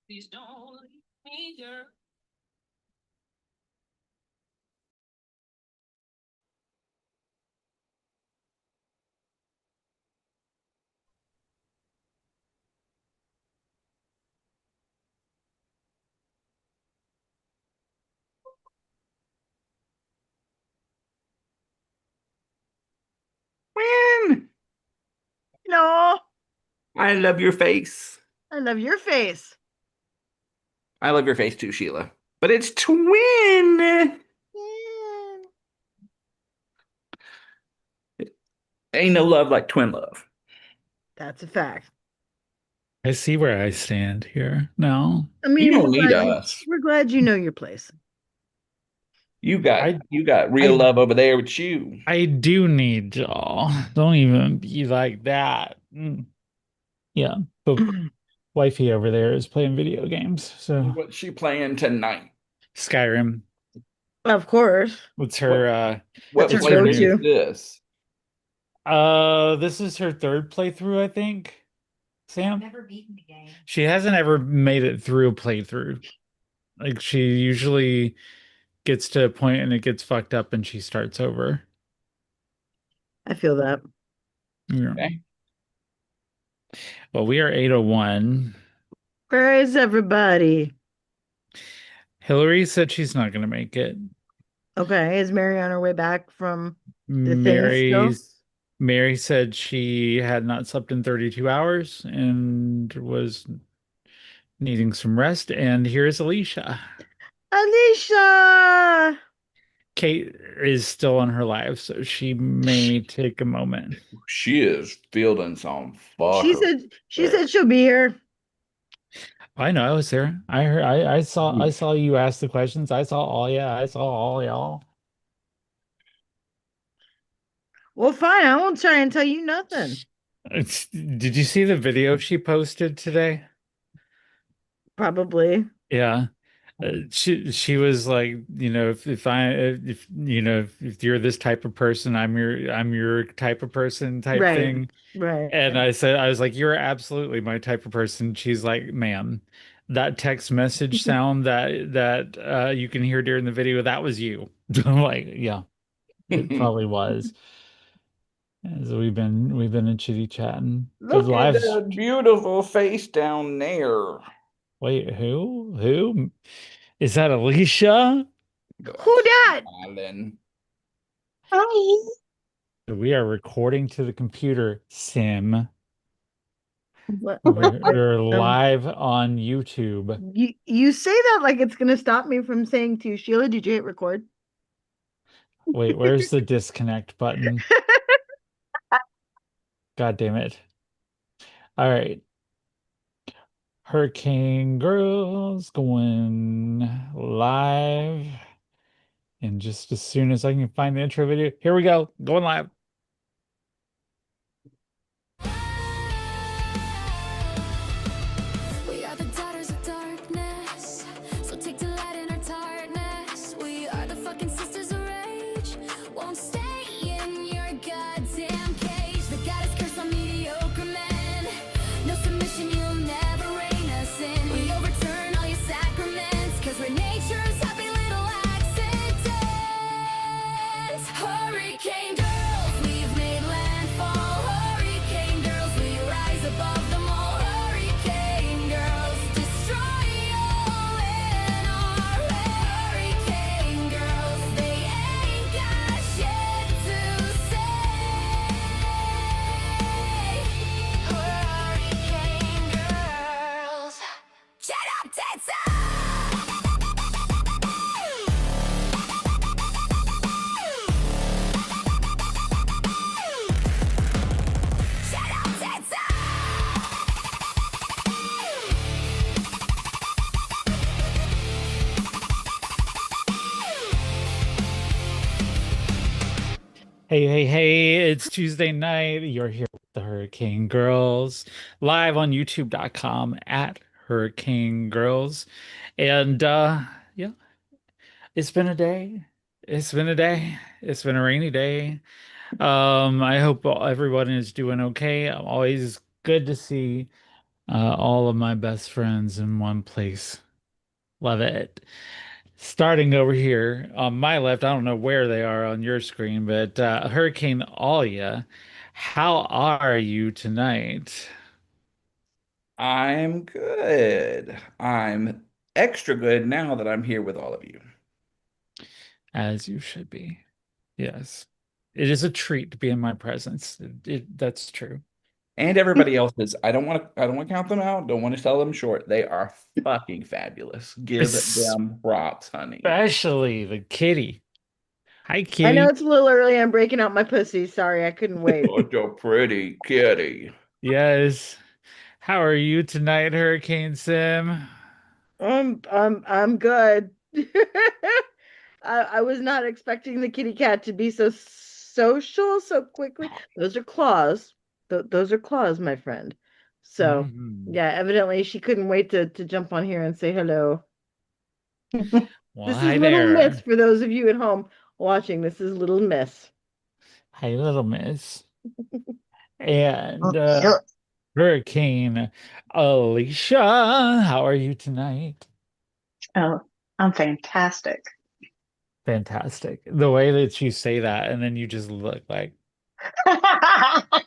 Please don't leave me, girl. When? No, I love your face. I love your face. I love your face too, Sheila. But it's twin. Yeah. Ain't no love like twin love. That's a fact. I see where I stand here now. I You mean, don't need us. we're glad you know your place. You got I real I love over there with you. I do need y'all. Don't even be like that. Yeah, but wifey over there is playing video games, so What's she playing tonight? Skyrim. Of course. What's What her what That's her it's her playthrough new is go-to. this? this is her third playthrough, I think. Sam? Never beaten the game. She hasn't ever made it through a playthrough. Like she usually gets to a point and it gets fucked up and she starts over. I feel that. Yeah. Okay. Well, we are 801. Where is everybody? Hillary said she's not gonna make it. Okay, is Mary on her way back from the thing still? Mary said she had not slept in 32 hours and was needing some rest. And here's Alicia. Alicia! Kate is still on her live, so she may take a moment. She is fielding some She fucker. said she'll be here. I know I was there. I heard I saw you ask the questions. I saw all yeah, I saw all y'all. Well, fine. I won't try and tell you nothing. Did you see the video she posted today? Probably. Yeah. She was like, you know, if you know if you're this type of person, I'm your type of person type Right. thing. Right. And I was like, you're absolutely my type of person. She's like, ma'am, that text message sound that you can hear during the video, that was you. I'm like, yeah, it probably was. As we've been in chitty chatting. The Look at lives. that beautiful face down there. Wait, who? Who? Is that Alicia? Who dat? Smiling. Hi. We are recording to the computer, Sim. What? We're live on YouTube. You say that like it's gonna stop me from saying to you, Sheila, did you hit record? Wait, where's the disconnect button? God damn it. All right. Hurricane Girls going live. And just as soon as I can find the intro video, here we go. Going live. We are the daughters of darkness, so take delight in our tiredness. We are the fucking sisters of rage, won't stay in your goddamn cage. The goddess curse on mediocre men, no submission, you'll never reign us in. We overturn all your sacraments, cause we're nature's happy little accidents. Hurricane girls, we've made landfall. Hurricane girls, we rise above them all. Hurricane girls, destroy all in our way. Hurricane girls, they ain't got shit to say. Hurricane girls, shut up, Tetsa! Shut up, Tetsa! Hey, it's Tuesday night. You're here with the Hurricane Girls, live on youtube.com at Hurricane Girls. And yeah, It's been a day. It's been a day. It's been a rainy day. I hope everyone is doing okay. Always good to see all of my best friends in one place. Love it. Starting over here on my left, I don't know where they are on your screen, but Hurricane Alia, how are you tonight? I'm good. I'm extra good now that I'm here with all of you. As you should be. Yes. It is a treat to be in my presence. That's true. And everybody else's. I don't want to count them out. Don't want to sell them short. They are fucking fabulous. Give them props, honey. Especially the kitty. Hi, I know kitty. it's a little early. I'm breaking out my pussy. Sorry, I couldn't wait. Such a pretty kitty. Yes. How are you tonight, Hurricane Sim? I'm good. I was not expecting the kitty cat to be so social so quickly. Those are claws. Those are claws, my friend. So, Hmm. yeah, evidently she couldn't wait to jump on here and say hello. Well, This is hi Little Miss there. for those of you at home watching. This is Little Miss. Hi, little miss. And Sure. Hurricane Alicia, how are you tonight? Oh, I'm fantastic. Fantastic. The way that you say that, and then you just look like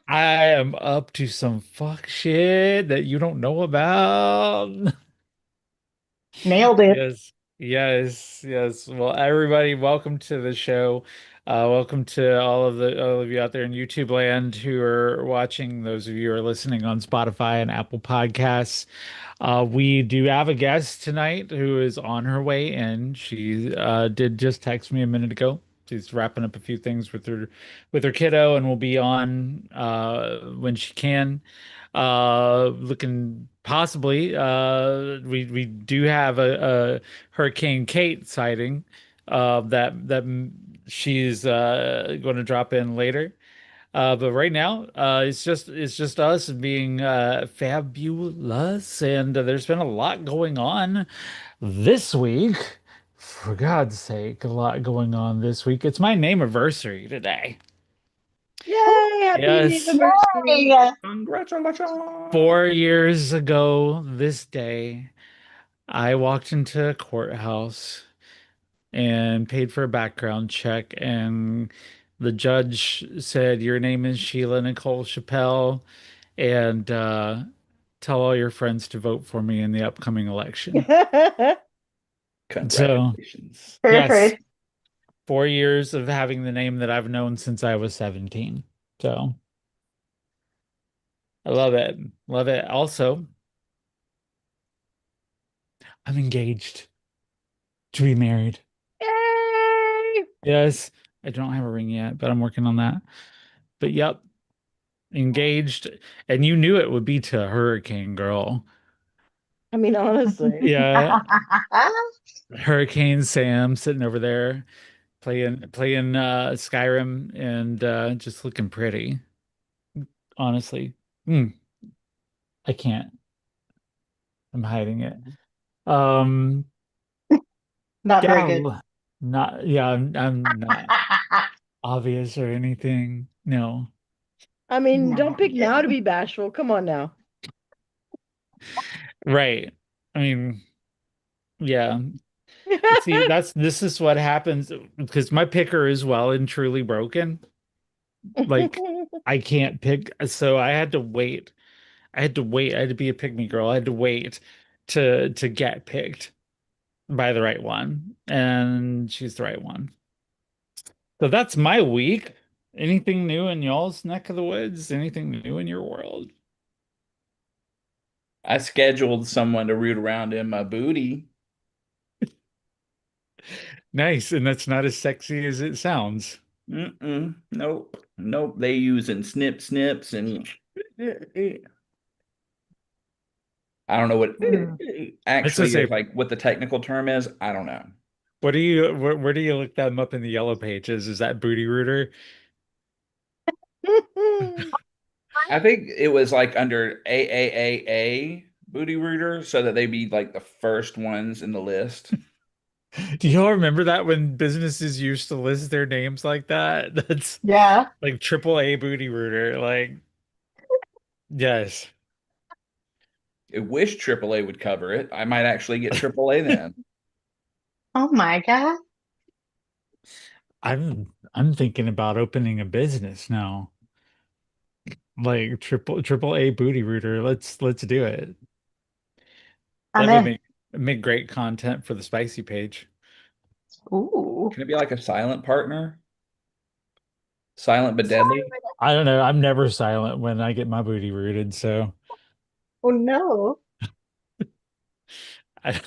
I am up to some fuck shit that you don't know about. Nailed it. Yes, yes, yes. Well, everybody, welcome to the show. Welcome to all of you out there in YouTube land who are watching. Those of you who are listening on Spotify and Apple Podcasts. We do have a guest tonight who is on her way in. She did just text me a minute ago. She's wrapping up a few things with her kiddo and will be on when she can. Looking possibly we do have a Hurricane Kate sighting that she's going to drop in later. But right now, it's just us being fabulous, and there's been a lot going on this week. For God's sake, a lot going on this week. It's my name anniversary today. Yay! Happy Yes, anniversary! Yay! Congratulations. 4 years ago this day, I walked into a courthouse and paid for a background check, and the judge said, "Your name is Sheila Nicole Chappelle, and tell all your friends to vote for me in the upcoming election." So, Congratulations. yes, Perfect. 4 years of having the name that I've known since I was 17. So, I love it. Love it. Also, I'm engaged to be married. Yay! Yes, I don't have a ring yet, but I'm working on that. But yep, engaged. And you knew it would be to Hurricane Girl. I mean, honestly. Yeah, Hurricane Sam sitting over there playing Skyrim and just looking pretty. Honestly. Hmm, I can't. I'm hiding it. Um, Not very good. gal, not yeah, I'm not obvious or anything. No. I mean, Not don't very pick now to good. be bashful. Come on now. Right. I mean, yeah. But see, this is what happens because my picker is well and truly broken. Like I can't pick, so I had to wait. I had to wait. I had to be a pick me girl. I had to wait to get picked by the right one, and she's the right one. So that's my week. Anything new in y'all's neck of the woods? Anything new in your world? I scheduled someone to root around in my booty. Nice, and that's not as sexy as it sounds. Nope. Nope. They using snips and I don't know what Mm. Let's just actually is say, like what the technical term is. I don't know. where do you look them up in the yellow pages? Is that Booty Rooter? I think it was like under AAAA booty rooter so that they be like the first ones in the list. Do y'all remember that when businesses used to list their names like that? That's Yeah. like triple A booty rooter. Like, yes. I wish AAA would cover it. I might actually get AAA then. Oh my God. I'm thinking about opening a business now. Like triple A booty rooter. Let's do it. I'm That would in. make great content for the spicy page. Ooh. Can it be like a silent partner? Silent but deadly? I don't know. I'm never silent when I get my booty rooted, so Oh no. I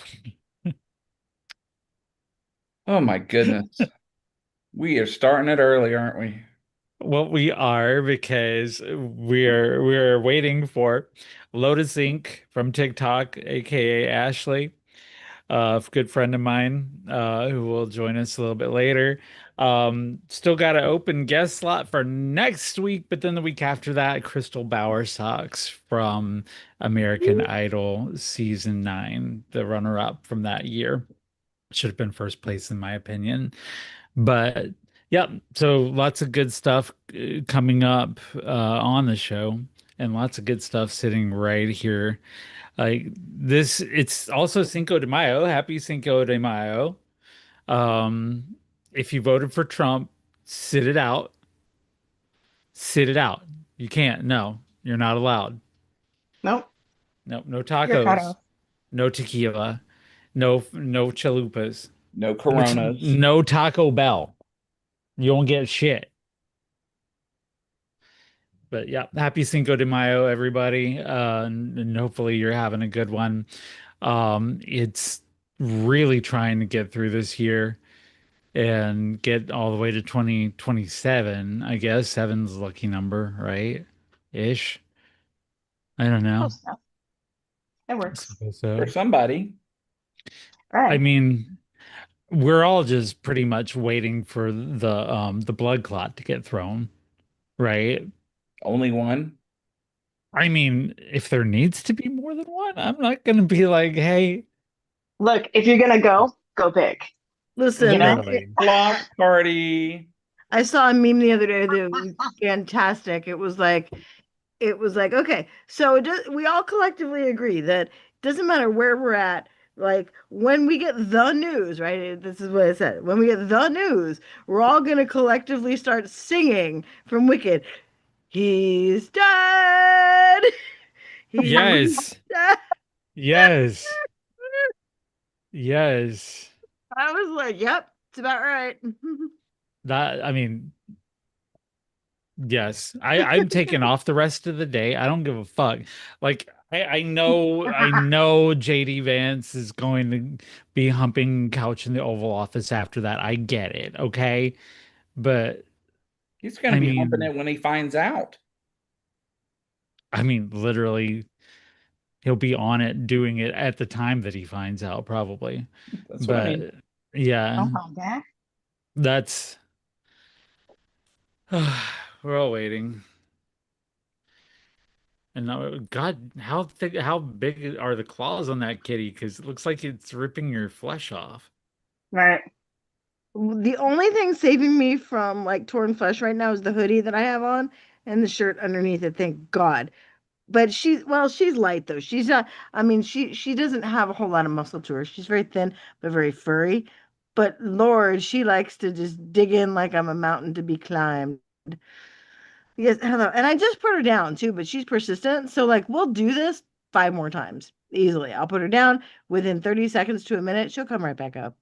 Oh my goodness. We are starting it early, aren't we? well, we are because we're waiting for Lotus Inc. from TikTok, aka Ashley, a good friend of mine, who will join us a little bit later. Still got an open guest slot for next week, but then the week after that, Crystal Bauer Sox from American Idol season 9, the runner-up from that year. Should have been first place in my opinion. But yeah, so lots of good stuff coming up on the show, and lots of good stuff sitting right here. Like this, it's also Cinco de Mayo. Happy Cinco de Mayo. Um, if you voted for Trump, sit it out. Sit it out. You can't. No, you're not allowed. Nope. No, no You're cut tacos, off. no tequila, no chalupas, No Coronas. no Taco Bell. You won't get shit. But yeah, happy Cinco de Mayo, everybody. And hopefully you're having a good one. It's really trying to get through this year and get all the way to 2027. I guess seven's a lucky number, right? Ish. I don't know. Close enough. It works. For So, somebody. I Right. mean, we're all just pretty much waiting for the blood clot to get thrown, right? Only one. I mean, if there needs to be more than one, I'm not gonna be like, hey, Look, if you're gonna go, go big. You Listen, know? literally. Block party. I saw a meme the other day that was fantastic. It was like, okay, so we all collectively agree that it doesn't matter where we're at. Like when we get the news, right? This is what it said. When we get the news, we're all gonna collectively start singing from Wicked. He's dead. He's Yes. dead. Yes. Yes. I was like, yep, it's about right. That, I mean, yes. I'm taking off the rest of the day. I don't give a fuck. Like I know JD Vance is going to be humping couch in the Oval Office after that. I get it, okay? But He's going to I be humping mean, it when he finds out. literally he'll be on it doing it at the time that he finds out probably. That's what I mean. But yeah, Oh my God. that's we're all waiting. And now, God, how thick, how big are the claws on that kitty? Because it looks like it's ripping your flesh off. Right. The only thing saving me from like torn flesh right now is the hoodie that I have on and the shirt underneath it, thank God. But she's light though. She's not, I mean, she doesn't have a whole lot of muscle to her. She's very thin, but very furry. But Lord, she likes to just dig in like I'm a mountain to be climbed. Yes, hello. And I just put her down too, but she's persistent. So like we'll do this 5 more times easily. I'll put her down within 30 seconds to a minute. She'll come right back up.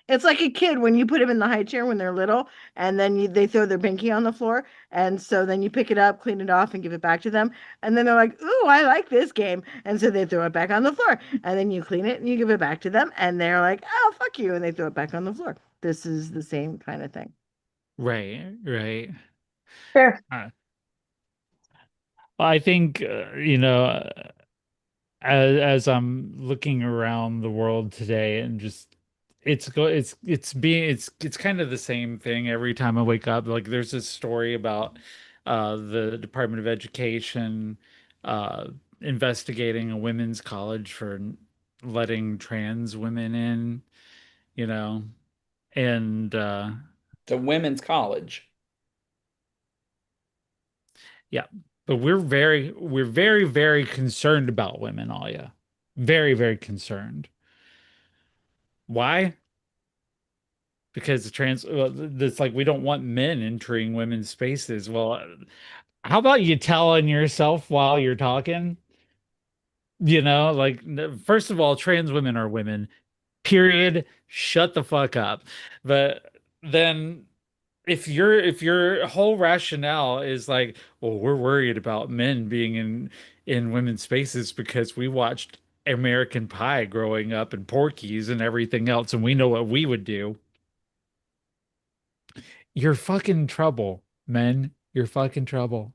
It's like a kid when you put them in the high chair when they're little, and then they throw their binky on the floor, and so then you pick it up, clean it off, and give it back to them, and then they're like, "Ooh, I like this game," and so they throw it back on the floor, and then you clean it and you give it back to them, and they're like, "Oh, fuck you," and they throw it back on the floor. This is the same kind of thing. Right, right. Fair. I think, as I'm looking around the world today and just it's kind of the same thing every time I wake up. Like there's this story about the Department of Education uh investigating a women's college for letting trans women in, you know, and It's a women's college. yeah, but we're very, very concerned about women, Alia. Very, very concerned. Why? Because the trans, well, it's like we don't want men entering women's spaces. Well, how about you telling yourself while you're talking? Like first of all, trans women are women. Period. Shut the fuck up. But then if your whole rationale is like, well, we're worried about men being in women's spaces because we watched American Pie growing up and Porky's and everything else, and we know what we would do. You're fucking trouble, men. You're fucking trouble.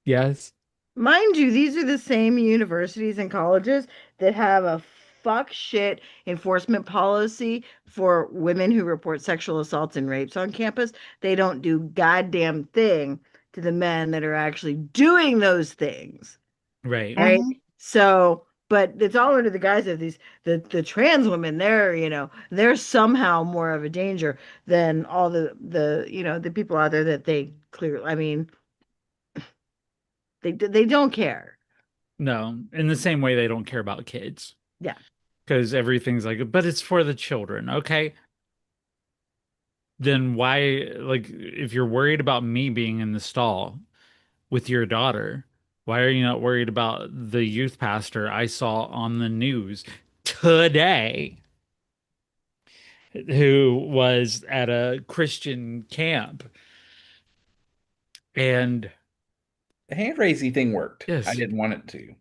Yes. Mind you, these are the same universities and colleges that have a fuck shit enforcement policy for women who report sexual assaults and rapes on campus. They don't do goddamn thing to the men that are actually doing those things. Right. Right. Mhm. So, but it's all under the guise of the trans women. They're somehow more of a danger than all the people out there that they clearly, I mean, they don't care. No, in the same way they don't care about kids Yeah. because everything's like, but it's for the children. Okay. Then why, like, if you're worried about me being in the stall with your daughter, why are you not worried about the youth pastor I saw on the news today who was at a Christian camp? And The hand raising thing worked. I yes, didn't want it to.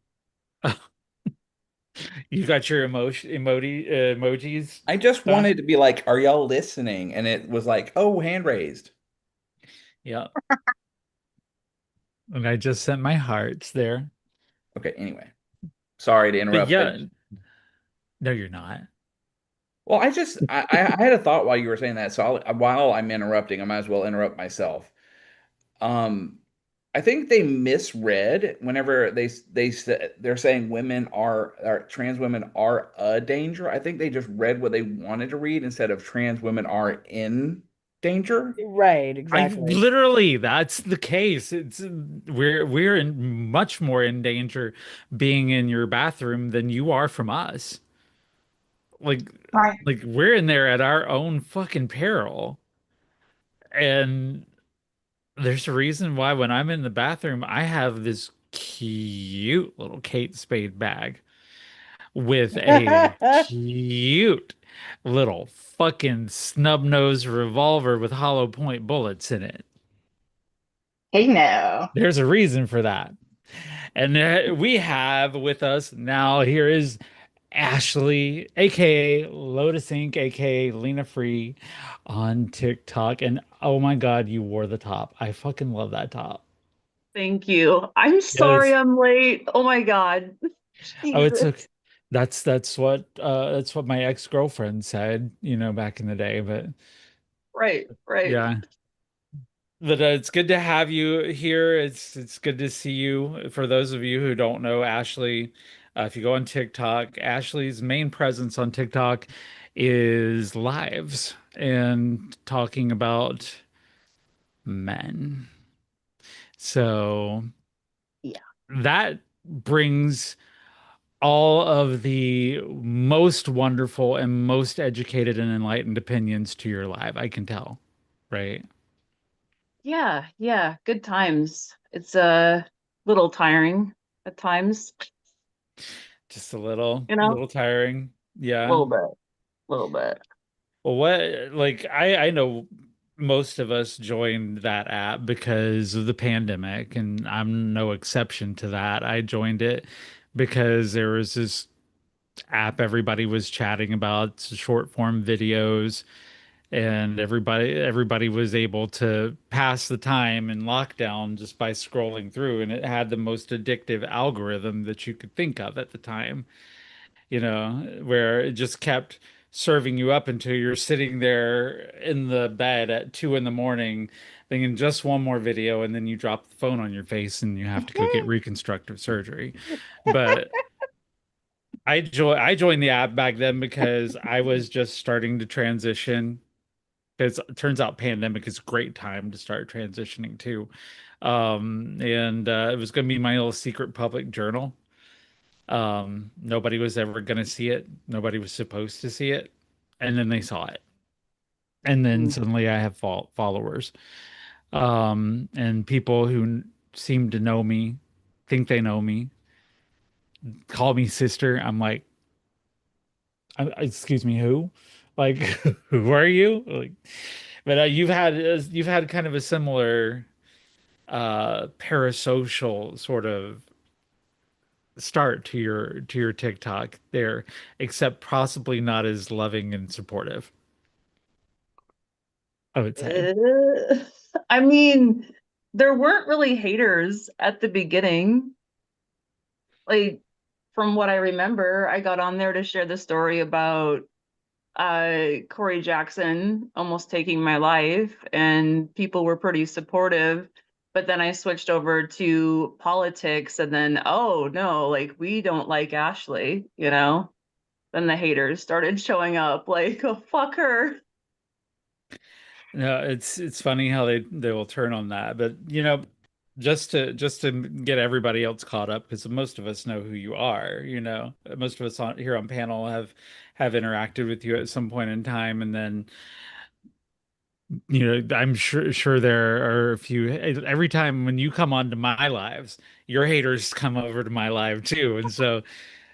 you got your emojis I just done? wanted to be like, are y'all listening? And it was like, oh, hand raised. Yeah. And I just sent my hearts there. Okay, anyway. Sorry to But interrupt. yeah, no, you're not. Well, I had a thought while you were saying that. So while I'm interrupting, I might as well interrupt myself. Um, I think they misread whenever they said they're saying women are trans women are a danger. I think they just read what they wanted to read instead of trans women are in danger. Right, I exactly. literally, that's the case. It's we're in much more in danger being in your bathroom than you are from us. Like Right. like we're in there at our own fucking peril. And there's a reason why when I'm in the bathroom, I have this cute little Kate Spade bag with a cute little fucking snub-nosed revolver with hollow point bullets in it. Hey, no. There's a reason for that. And we have with us now, here is Ashley, aka Lotus Inc., aka Lena Free on TikTok. And oh my God, you wore the top. I fucking love that top. Thank you. I'm sorry Yes. I'm late. Oh my God. Oh, it's Jesus. okay. That's what my ex-girlfriend said, back in the day. But Right, right. yeah. But it's good to have you here. It's good to see you. For those of you who don't know Ashley, if you go on TikTok, Ashley's main presence on TikTok is lives and talking about men. So Yeah. that brings all of the most wonderful and most educated and enlightened opinions to your live. I can tell, right? Yeah, yeah. Good times. It's a little tiring at times, Just a little, you know? little tiring. A Yeah. little bit, a little bit. Well, what like I know most of us joined that app because of the pandemic, and I'm no exception to that. I joined it because there was this app everybody was chatting about, short form videos, and everybody was able to pass the time in lockdown just by scrolling through, and it had the most addictive algorithm that you could think of at the time, where it just kept serving you up until you're sitting there in the bed at 2 in the morning thinking just one more video, and then you drop the phone on your face and you have to go get reconstructive surgery. But I joined the app back then because I was just starting to transition. Because it turns out pandemic is a great time to start transitioning too. And it was going to be my little secret public journal. Nobody was ever going to see it. Nobody was supposed to see it. And then they saw it. And then Mm. suddenly I have followers. And people who seem to know me, think they know me, call me sister. I'm like, excuse me, who? Like, who are you? Like, but you've had kind of a similar parasocial sort of start to your TikTok there, except possibly not as loving and supportive, I would say. Uh, I mean, there weren't really haters at the beginning. Like, from what I remember, I got on there to share the story about Corey Jackson almost taking my life, and people were pretty supportive. But then I switched over to politics, and then, oh no, like, we don't like Ashley, you know? Then the haters started showing up, like, oh, fuck her. No, it's funny how they will turn on that, but you know, just to get everybody else caught up, because most of us know who you are. You know, most of us here on panel have interacted with you at some point in time, and then you know, I'm sure there are a few every time when you come onto my lives, your haters come over to my live too. And so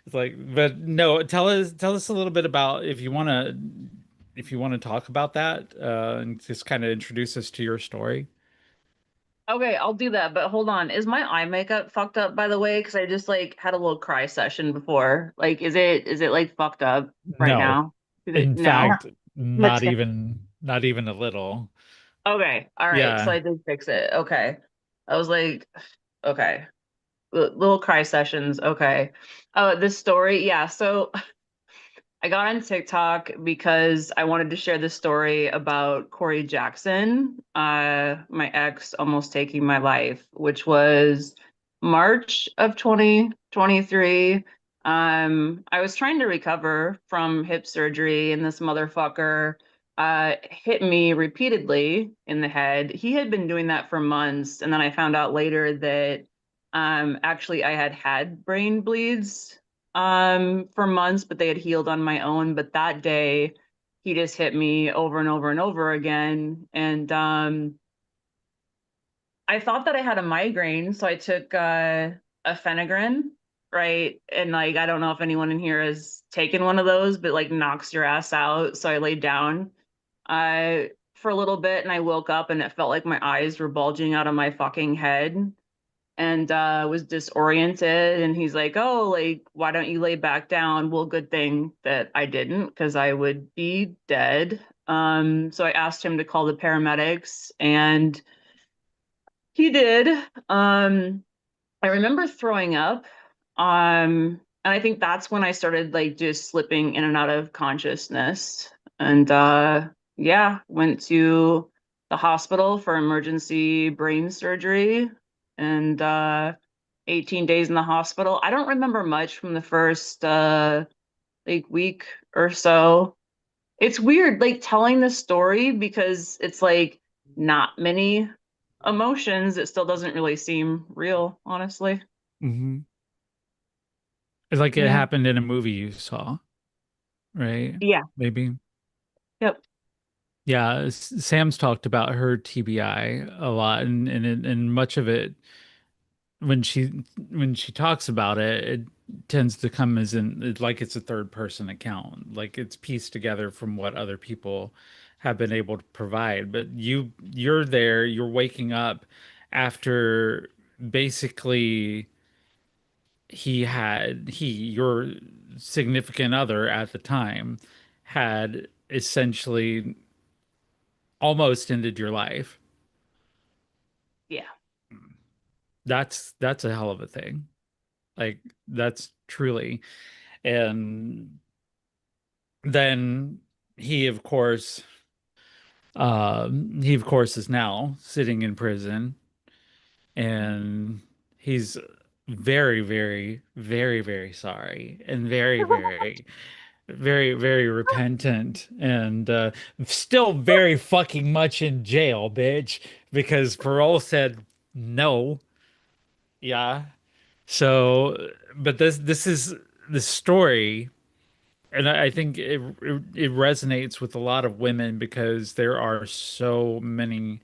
it's like, but no, tell us a little bit about if you want to talk about that, and just kind of introduce us to your story. Okay, I'll do that, but hold on. Is my eye makeup fucked up, by the way? Because I just like had a little cry session before. Like, is it like fucked up right No. now? Is it In no? fact, Let's go. not even a little. Okay, all right. So Yeah. I did fix it. Okay. I was like, okay. Little cry sessions. Okay. This story, yeah. So I got on TikTok because I wanted to share this story about Corey Jackson, my ex almost taking my life, which was March of 2023. I was trying to recover from hip surgery, and this motherfucker hit me repeatedly in the head. He had been doing that for months, and then I found out later that actually I had brain bleeds for months, but they had healed on my own. But that day, he just hit me over and over and over again. And I thought that I had a migraine, so I took a Phenagrin, right? And like, I don't know if anyone in here has taken one of those, but like knocks your ass out. So I laid down for a little bit, and I woke up, and it felt like my eyes were bulging out of my fucking head, and was disoriented. And he's like, oh, like, why don't you lay back down? Well, good thing that I didn't, because I would be dead. So I asked him to call the paramedics, and he did. I remember throwing up. And I think that's when I started like just slipping in and out of consciousness. And yeah, went to the hospital for emergency brain surgery, and 18 days in the hospital. I don't remember much from the first like week or so. It's weird like telling this story because it's like not many emotions. It still doesn't really seem real, honestly. Hmm. It's like it Yeah. happened in a movie you saw, right? Yeah. Maybe. Yep. Yeah, Sam's talked about her TBI a lot, and much of it when she talks about it, it tends to come as like it's a third person account, like it's pieced together from what other people have been able to provide. But you're there, you're waking up after basically your significant other at the time had essentially almost ended your life. Yeah. That's a hell of a thing. Like that's truly. And then he of course he of course is now sitting in prison, and he's very, very, very, very sorry and very, very, very, very repentant and still very fucking much in jail, bitch, because parole said no. Yeah. So, but this is the story, and I think it resonates with a lot of women because there are so many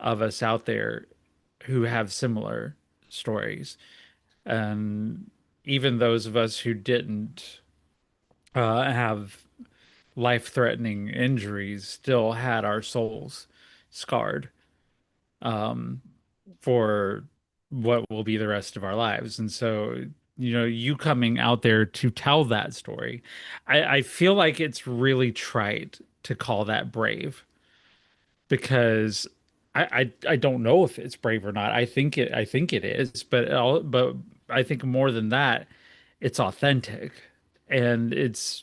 of us out there who have similar stories. And even those of us who didn't have life-threatening injuries still had our souls scarred um, for what will be the rest of our lives. And so, you coming out there to tell that story, I feel like it's really trite to call that brave because I don't know if it's brave or not. I think it is, but I think more than that, it's authentic, and it's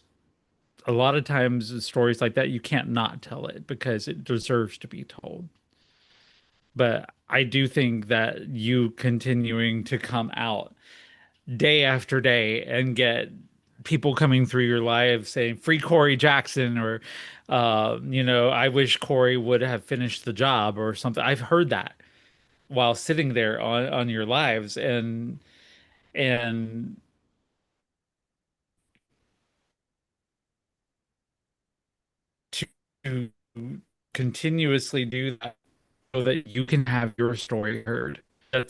a lot of times stories like that you can't not tell it because it deserves to be told. But I do think that you continuing to come out day after day and get people coming through your life saying free Corey Jackson or I wish Corey would have finished the job or something. I've heard that while sitting there on your lives and to continuously do that so that you can have your story heard.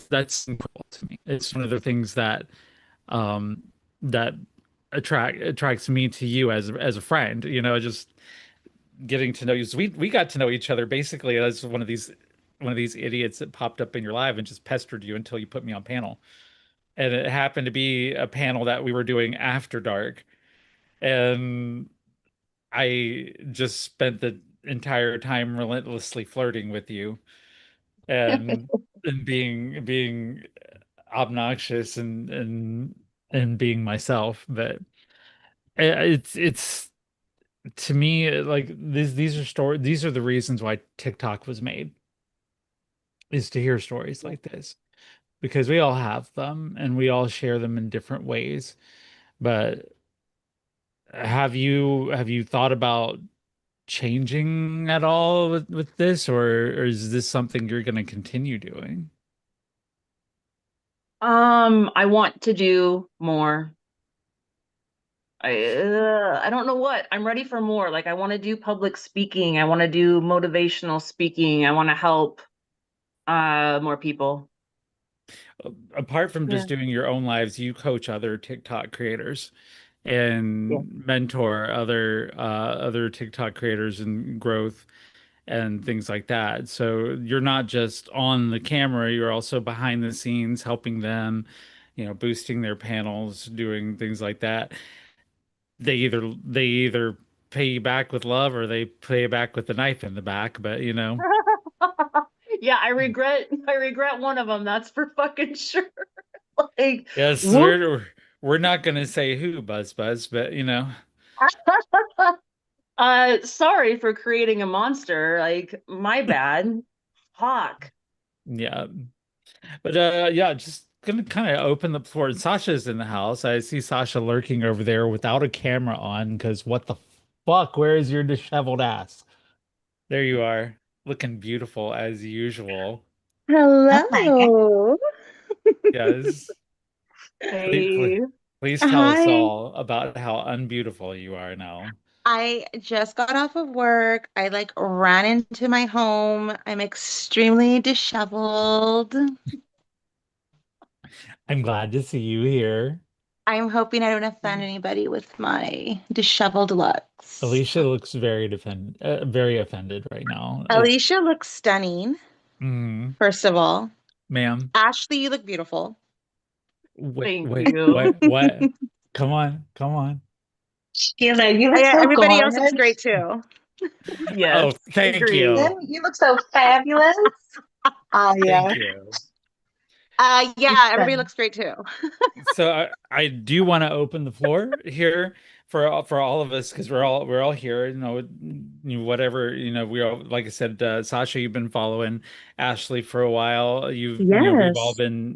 That's incredible to me. It's one of the things um that attracts me to you as a friend, just getting to know you. So we got to know each other basically as one of these idiots that popped up in your live and just pestered you until you put me on panel. And it happened to be a panel that we were doing after dark. And I just spent the entire time relentlessly flirting with you and being obnoxious and being myself. But it's to me like these are the reasons why TikTok was made, is to hear stories like this because we all have them and we all share them in different ways. But have you thought about changing at all with this, or is this something you're going to continue doing? I want to do more. I don't know what. I'm ready for more. Like I want to do public speaking. I want to do motivational speaking. I want to help more people. Apart from Yeah. just doing your own lives, you coach other TikTok creators Yeah. and mentor other TikTok creators and growth and things like that. So you're not just on the camera, you're also behind the scenes helping them, boosting their panels, doing things like that. They either pay you back with love or they pay you back with the knife in the back, but Yeah, I regret one of them, that's for fucking sure. Like, yes, whoop. we're not gonna say who, Buzz, but Sorry for creating a monster. Like, my bad. Fuck. yeah. But yeah, just gonna kind of open the floor. Sasha's in the house. I see Sasha lurking over there without a camera on because what the fuck? Where is your disheveled ass? There you are, looking beautiful as usual. Oh my God. Hello. Yes. Please, Hey. please tell us Hi. all about how unbeautiful you are now. I just got off of work. I like ran into my home. I'm extremely disheveled. I'm glad to see you here. I'm hoping I don't offend anybody with my disheveled looks. Alicia looks very offended right now. Alicia looks stunning, Mm, first of all. ma'am. Ashley, you look beautiful. Wait, Thank wait, you. what? Come on, come on. Sheila, you look so Everybody else looks gorgeous. great too. Oh, Yes, thank agreed. you. Tim, you look so fabulous. Oh, Thank yeah. you. You're Yeah, everybody stunning. looks great too. So I do want to open the floor here for all of us, because we're all here, whatever, we all, like I said, Sasha, you've been following Ashley for a while. Yes.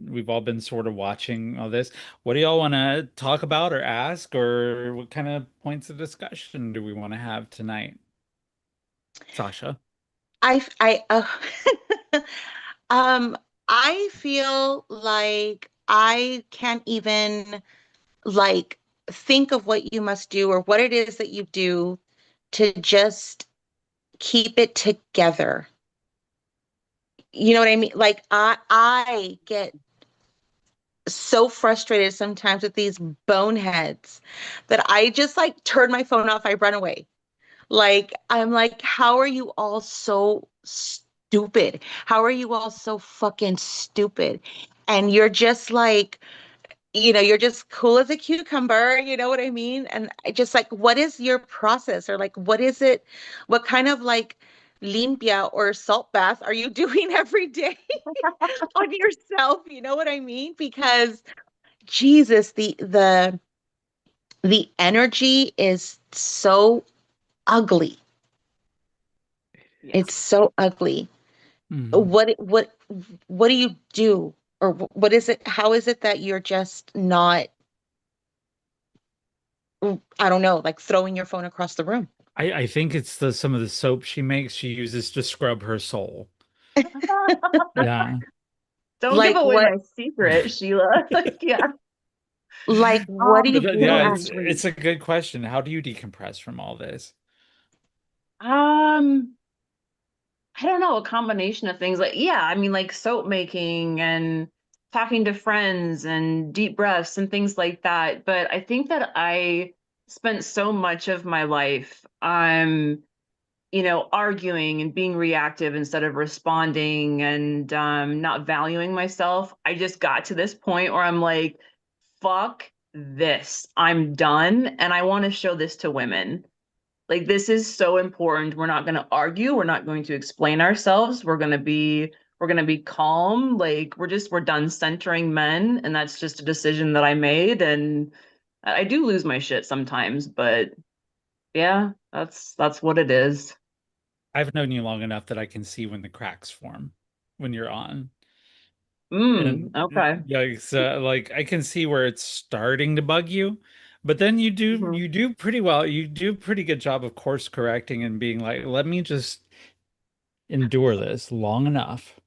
We've all been sort of watching all this. What do y'all want to talk about or ask, or what kind of points of discussion do we want to have tonight? Sasha. I um I feel like I can't even like think of what you must do or what it is that you do to just keep it together. You know what I mean? Like I get so frustrated sometimes with these boneheads that I just like turn my phone off, I run away. Like, I'm like, how are you all so stupid? How are you all so fucking stupid? And you're just like, you're just cool as a cucumber, you know what I mean? And I just like, what is your process? Or like, what is it? What kind of like limpia or salt bath are you doing every day on yourself? You know what I mean? Because Jesus, the energy is so ugly. It's Yes. so ugly. Mhm. What do you do? Or what is it? How is it that you're just not, I don't know, like throwing your phone across the room? I think it's the some of the soap she makes she uses to scrub her soul. Yeah. Don't give Like away what my secret, Sheila. Like, yeah. like what do Um, you But do yeah, actually? it's a good question. How do you decompress from all this? um, I don't know, a combination of things. Like, yeah, I mean, like soap making and talking to friends and deep breaths and things like that. But I think that I spent so much of my life, arguing and being reactive instead of responding and not valuing myself. I just got to this point where I'm like, fuck this. I'm done. And I want to show this to women. Like, this is so important. We're not going to argue. We're not going to explain ourselves. We're going to be calm. Like, we're done centering men. And that's just a decision that I made. And I do lose my shit sometimes, but yeah, that's what it is. I've known you long enough that I can see when the cracks form when you're on. And Okay. yeah, so like I can see where it's starting to bug you, but then Mhm. you do pretty well. You do a pretty good job of course correcting and being like, let me just endure this long enough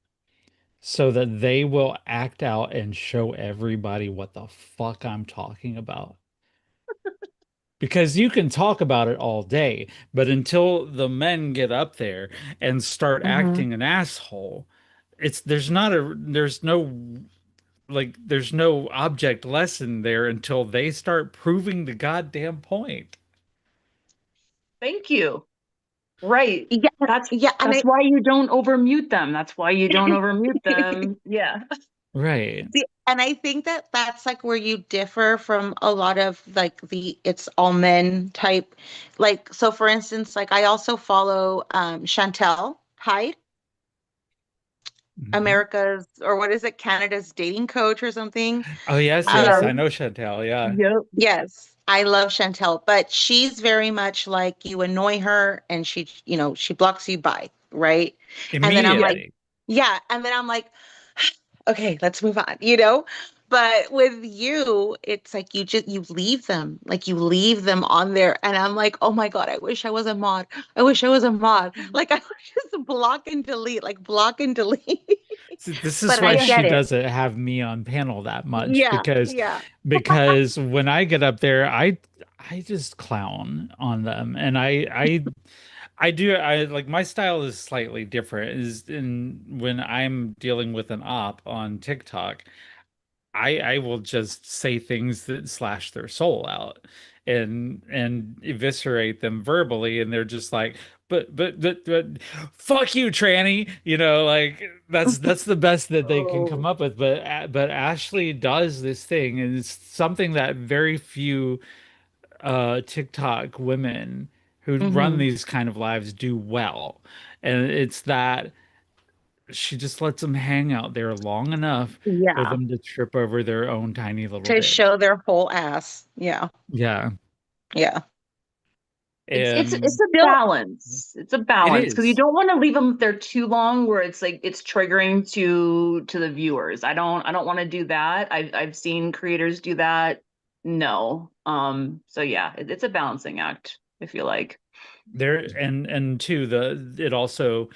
so that they will act out and show everybody what the fuck I'm talking about. Because you can talk about it all day, but until the men get up there and start Mhm. acting an asshole, there's no there's no object lesson there until they start proving the goddamn point. Thank you. Right. Yeah, That's yeah, and that's I why you don't overmute them. That's why you don't overmute them. Yeah. Right. see, and I think that that's like where you differ from a lot of like the it's all men type. Like, so for instance, like I also follow Chantel Hyde, Mhm. America's, or what is it, Canada's dating coach or something. Oh yes, yes, Yeah. I Um, know Chantel, yeah. Yep. yes, I love Chantel, but she's very much like you annoy her and she blocks you by, right? And then I'm Yeah. like, Immediately. yeah, and then I'm like, okay, let's move on, you know? But with you, it's like you leave them, like you leave them on there. And I'm like, oh my God, I wish I was a mod. I wish I was a mod. Like I would just block and delete, like block and delete. See, this is But why I Yeah. she get it. doesn't have me on panel that much Yeah, yeah. because when I get up there, I just clown on them, and I like my style is slightly different. Is in when I'm dealing with an op on TikTok, I will just say things that slash their soul out and eviscerate them verbally, and they're just like, but fuck you, tranny. Like that's the best that they can come Oh. up with. But Ashley does this thing, and it's something that very few TikTok women who run Hmm. these kind of lives do well. And it's that she just lets them hang out there long enough for Yeah. them to trip over their own tiny little To ditch. show their whole ass. Yeah. Yeah. Yeah. It's And a Still, balance. It's a it balance because you is. don't want to leave them there too long where it's like it's triggering to the viewers. I don't want to do that. I've seen creators do that. No. So yeah, it's a balancing act, I feel like. There and two, it also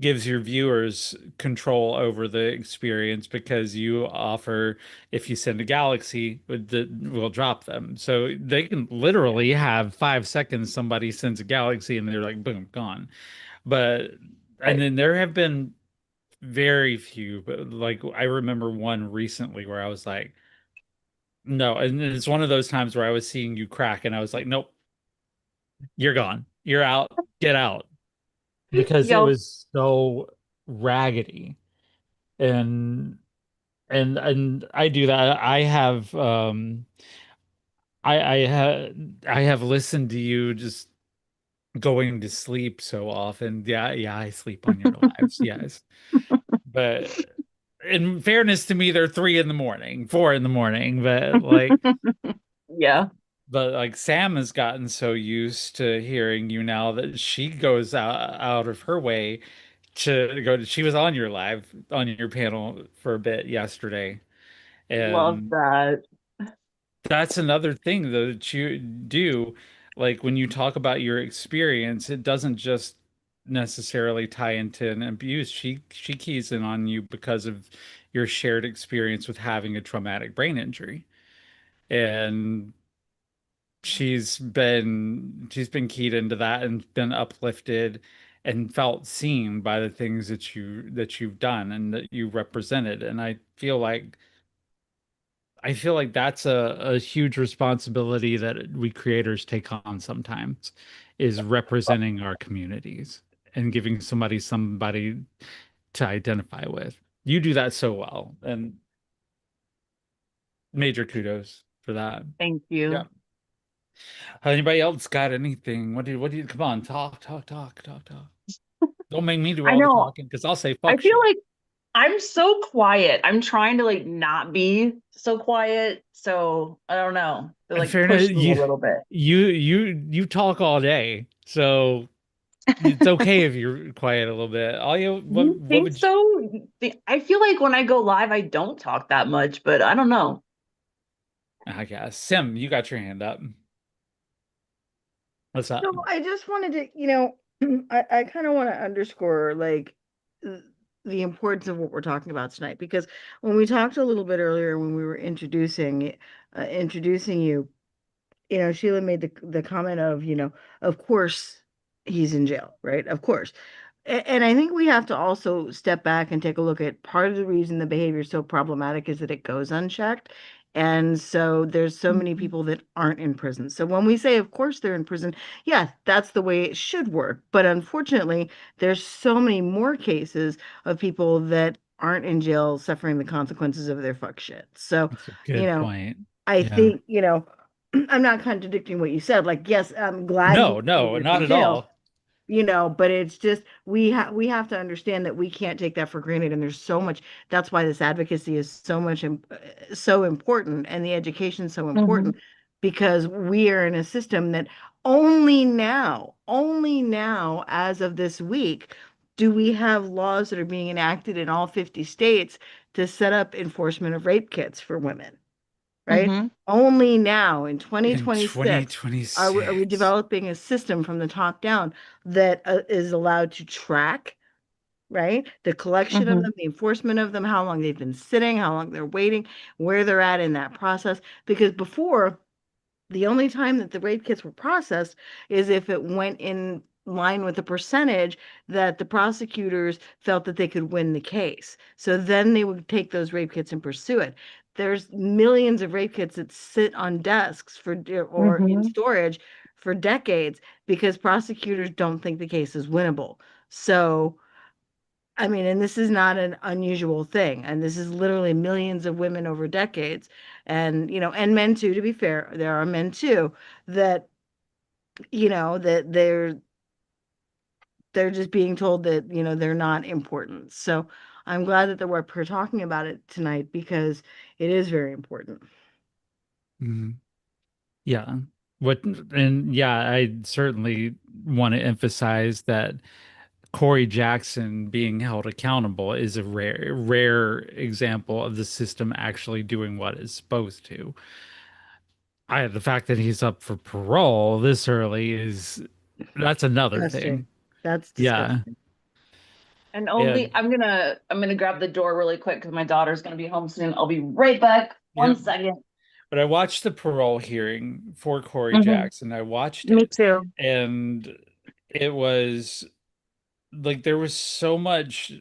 gives your viewers control over the experience because you offer, if you send a galaxy, we'll drop them. So they can literally have 5 seconds, somebody sends a galaxy and they're like, boom, gone. But, and Right. then there have been very few, but like I remember one recently where I was like, no, and it's one of those times where I was seeing you crack and I was like, nope, you're gone. You're out. Get out. Because it Yo, was so raggedy. And and I do that. I have listened to you just going to sleep so often. Yeah, yeah, I sleep on your lives. Yes. But in fairness to me, they're 3 in the morning, 4 in the morning. yeah. But like Sam has gotten so used to hearing you now that she goes out of her way to go to, she was on your panel for a bit yesterday. Love And that. that's another thing though that you do. Like when you talk about your experience, it doesn't just necessarily tie into an abuse. She keys in on you because of your shared experience with having a traumatic brain injury. And she's been keyed into that and been uplifted and felt seen by the things that you've done and that you represented. And I feel like that's a huge responsibility that we creators take on sometimes, is representing our communities and giving somebody to identify with. You do that so well, and major kudos for that. Thank Yeah. you. Anybody else got anything? What do you, come on, talk. Don't make me do I all the know. talking because I'll say I fuck feel shit. like I'm so quiet. I'm trying to like not be so quiet. So I don't know. They In like fairness, push me a little bit. you talk all day, so it's okay if you're quiet a little bit. All you You what think would you, so? I feel like when I go live, I don't talk that much, but I don't know. I guess. Sim, you got your hand up. What's So up? I just wanted to, I kind of want to underscore like th- the importance of what we're talking about tonight, because when we talked a little bit earlier when we were introducing you, Sheila made the comment of, of course he's in jail, right? Of course. And I think we have to also step back and take a look at part of the reason the behavior is so problematic is that it goes unchecked. And so there's so many Mhm. people that aren't in prison. So when we say, of course, they're in prison, yeah, that's the way it should work. But unfortunately, there's so many more cases of people that aren't in jail suffering the consequences of their fuck shit. So, That's a you good know, point. I Yeah. think, I'm not contradicting what you said. Like, yes, I'm glad No, he's no, in not at jail, all. but it's just we have to understand that we can't take that for granted, and there's so much. That's why this advocacy is so important, and the education so important, Mhm. because we are in a system that only now, as of this week, do we have laws that are being enacted in all 50 states to set up enforcement of rape kits for women, right? Mm-hmm. Only now in In 2026 are we 2026. developing a system from the top down that is allowed to track, right? The collection of Mm-hmm. them, the enforcement of them, how long they've been sitting, how long they're waiting, where they're at in that process. Because before, the only time that the rape kits were processed is if it went in line with the percentage that the prosecutors felt that they could win the case. So then they would take those rape kits and pursue it. There's millions of rape kits that sit on desks or in Mm-hmm. storage for decades because prosecutors don't think the case is winnable. So I mean, and this is not an unusual thing. And this is literally millions of women over decades. And, and men too, to be fair, there are men too that, that they're just being told that, they're not important. So I'm glad that we're talking about it tonight because it is very important. Mhm. Yeah. What and yeah, I certainly want to emphasize that Corey Jackson being held accountable is a rare example of the system actually doing what it's supposed to. The fact that he's up for parole this early is that's another Disgusting. thing. That's Yeah. disgusting. And And I'm gonna grab the door really quick because my daughter's gonna be home soon. I'll be right back. yeah, One second. but I watched the parole hearing for Corey Mhm. Jackson. I watched Me it too. and it was like there was so much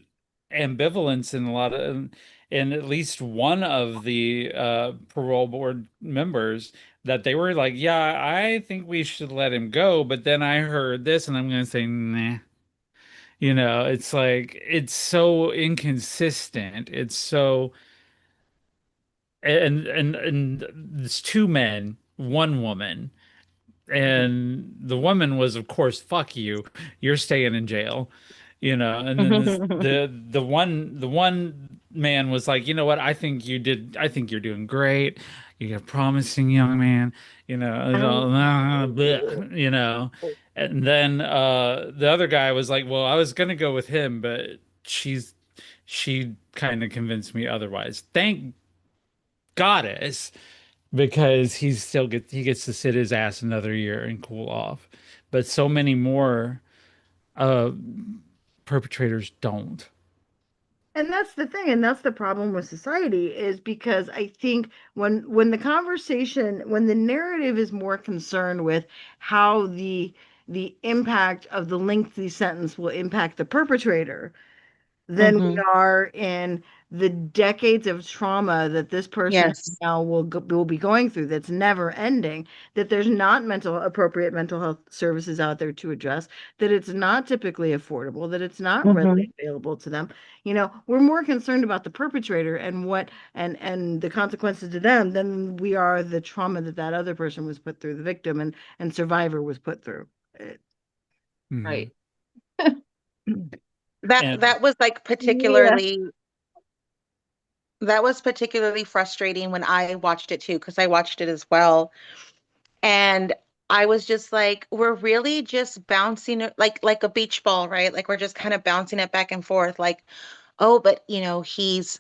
ambivalence in a lot of in at least one of the parole board members that they were like, yeah, I think we should let him go, but then I heard this and I'm going to say nah. It's like it's so inconsistent. It's so and it's two men, one woman. And the woman was, of course, fuck you. You're staying in jail. And then the one man was like, you know what? I think you're doing great. You're a promising young man, bleh, And then the other guy was like, well, I was gonna go with him, but she kind of convinced me otherwise. Thank goddess because he gets to sit his ass another year and cool off. But so many more uh perpetrators don't. And that's the thing, and that's the problem with society is because I think when the conversation, when the narrative is more concerned with how the impact of the lengthy sentence will impact the perpetrator, than we Mhm. are in the decades of trauma that this person Yes. now will be going through that's never ending, that there's not appropriate mental health services out there to address, that it's not typically affordable, that it's not readily Mhm. available to them. We're more concerned about the perpetrator and what and the consequences to them than we are the trauma that that other person was put through, the victim and survivor was put through. Mhm. Right. That And that was like Yeah. particularly frustrating when I watched it too, because I watched it as well. And I was just like, we're really just bouncing it like a beach ball, right? Like we're just kind of bouncing it back and forth, like, oh, but he's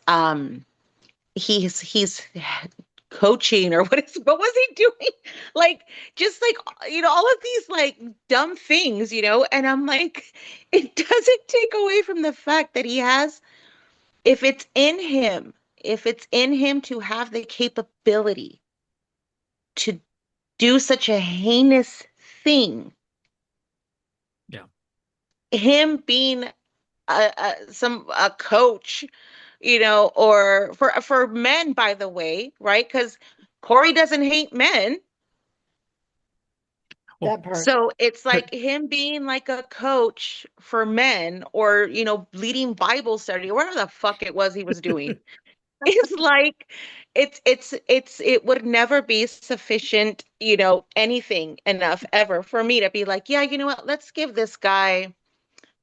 coaching or what was he doing? Like just like all of these like dumb things, and I'm like, it doesn't take away from the fact that he has, if it's in him, if it's in him to have the capability to do such a heinous thing, yeah. him being a coach, or for men, by the way, right? Because Corey doesn't hate men. Well, That part. So it's but like him being like a coach for men, or leading Bible study or whatever the fuck it was he was doing. It's like it would never be sufficient, anything enough ever for me to be like, yeah, you know what, let's give this guy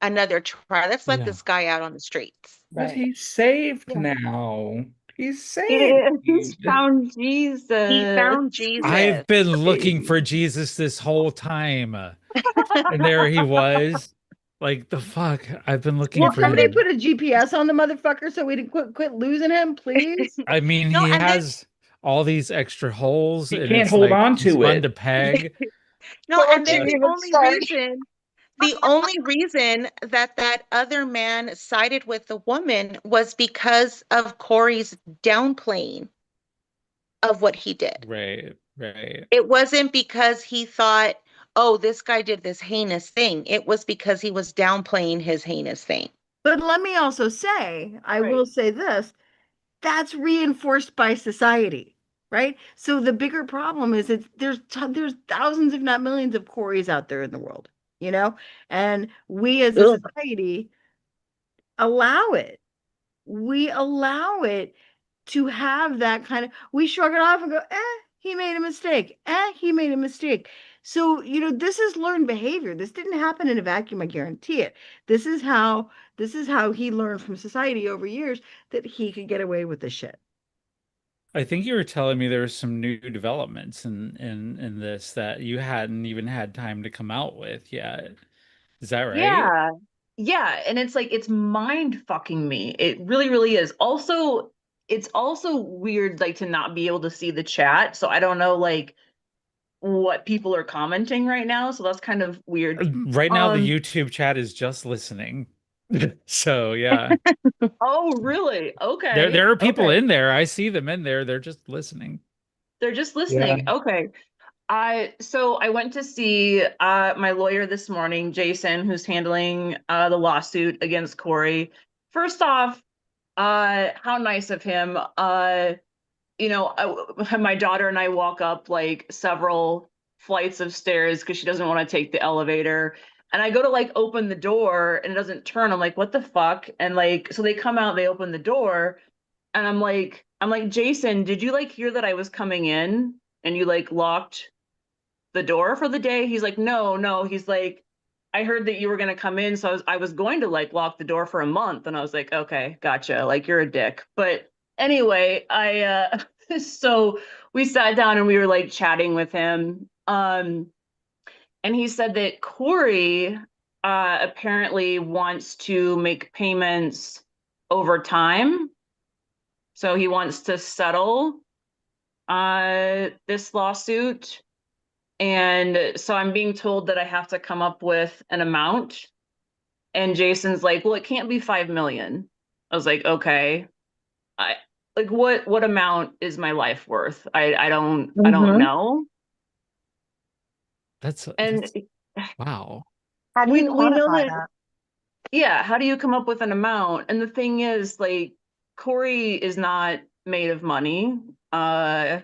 another try. Let's let yeah. this guy out on the streets. But Right. he's saved Yeah. now. He's saved. He's found He Jesus. found Jesus. I've been looking for Saved. Jesus this whole time. And there he was. Like the fuck? I've been looking Can for somebody you. put a GPS on the motherfucker so we can quit losing him, please? I mean, No, he and then has all these extra holes He and can't it's hold like on he's to fun it. to peg. no, and Don't then you Uh, even start. the only reason that that other man sided with the woman was because of Corey's downplaying of what he did. right, right. It wasn't because he thought, oh, this guy did this heinous thing. It was because he was downplaying his heinous thing. But let me also say, I Right. will say this, that's reinforced by society, right? So the bigger problem is there's thousands, if not millions, of Corys out there in the world, you know, and we as a Ugh. society allow it. We allow it to have that kind of, we shrug it off and go, he made a mistake. He made a mistake. So, this is learned behavior. This didn't happen in a vacuum, I guarantee it. This is how he learned from society over years that he could get away with this shit. I think you were telling me there were some new developments in this that you hadn't even had time to come out with yet. Is that right? Yeah. Yeah, and it's like it's mind fucking me. It really, really is. Also, it's also weird like to not be able to see the chat. So I don't know like what people are commenting right now. So that's kind of weird. Right now, the Um, YouTube chat is just listening. So yeah, oh really? there Okay. are people Okay. in there. I see them in there. They're just listening. They're just Yeah. listening. Okay. I went to see my lawyer this morning, Jason, who's handling the lawsuit against Corey. First off, how nice of him. My daughter and I walk up like several flights of stairs because she doesn't want to take the elevator. And I go to like open the door and it doesn't turn. I'm like, what the fuck? And like, so they come out, they open the door, and I'm like, Jason, did you like hear that I was coming in and you like locked the door for the day? He's like, no, no. He's like, I heard that you were gonna come in, so I was going to like lock the door for a month. And I was like, okay, gotcha. Like you're a dick. But anyway, I so we sat down and we were like chatting with him. And he said that Corey apparently wants to make payments over time. So he wants to settle this lawsuit. And so I'm being told that I have to come up with an amount. And Jason's like, well, it can't be 5 million. I was like, okay. I like what amount is my life worth? I don't Mm-hmm. know. And That's wow. How do you we know quantify that, that? yeah, how do you come up with an amount? And the thing is, like, Corey is not made of money. Uh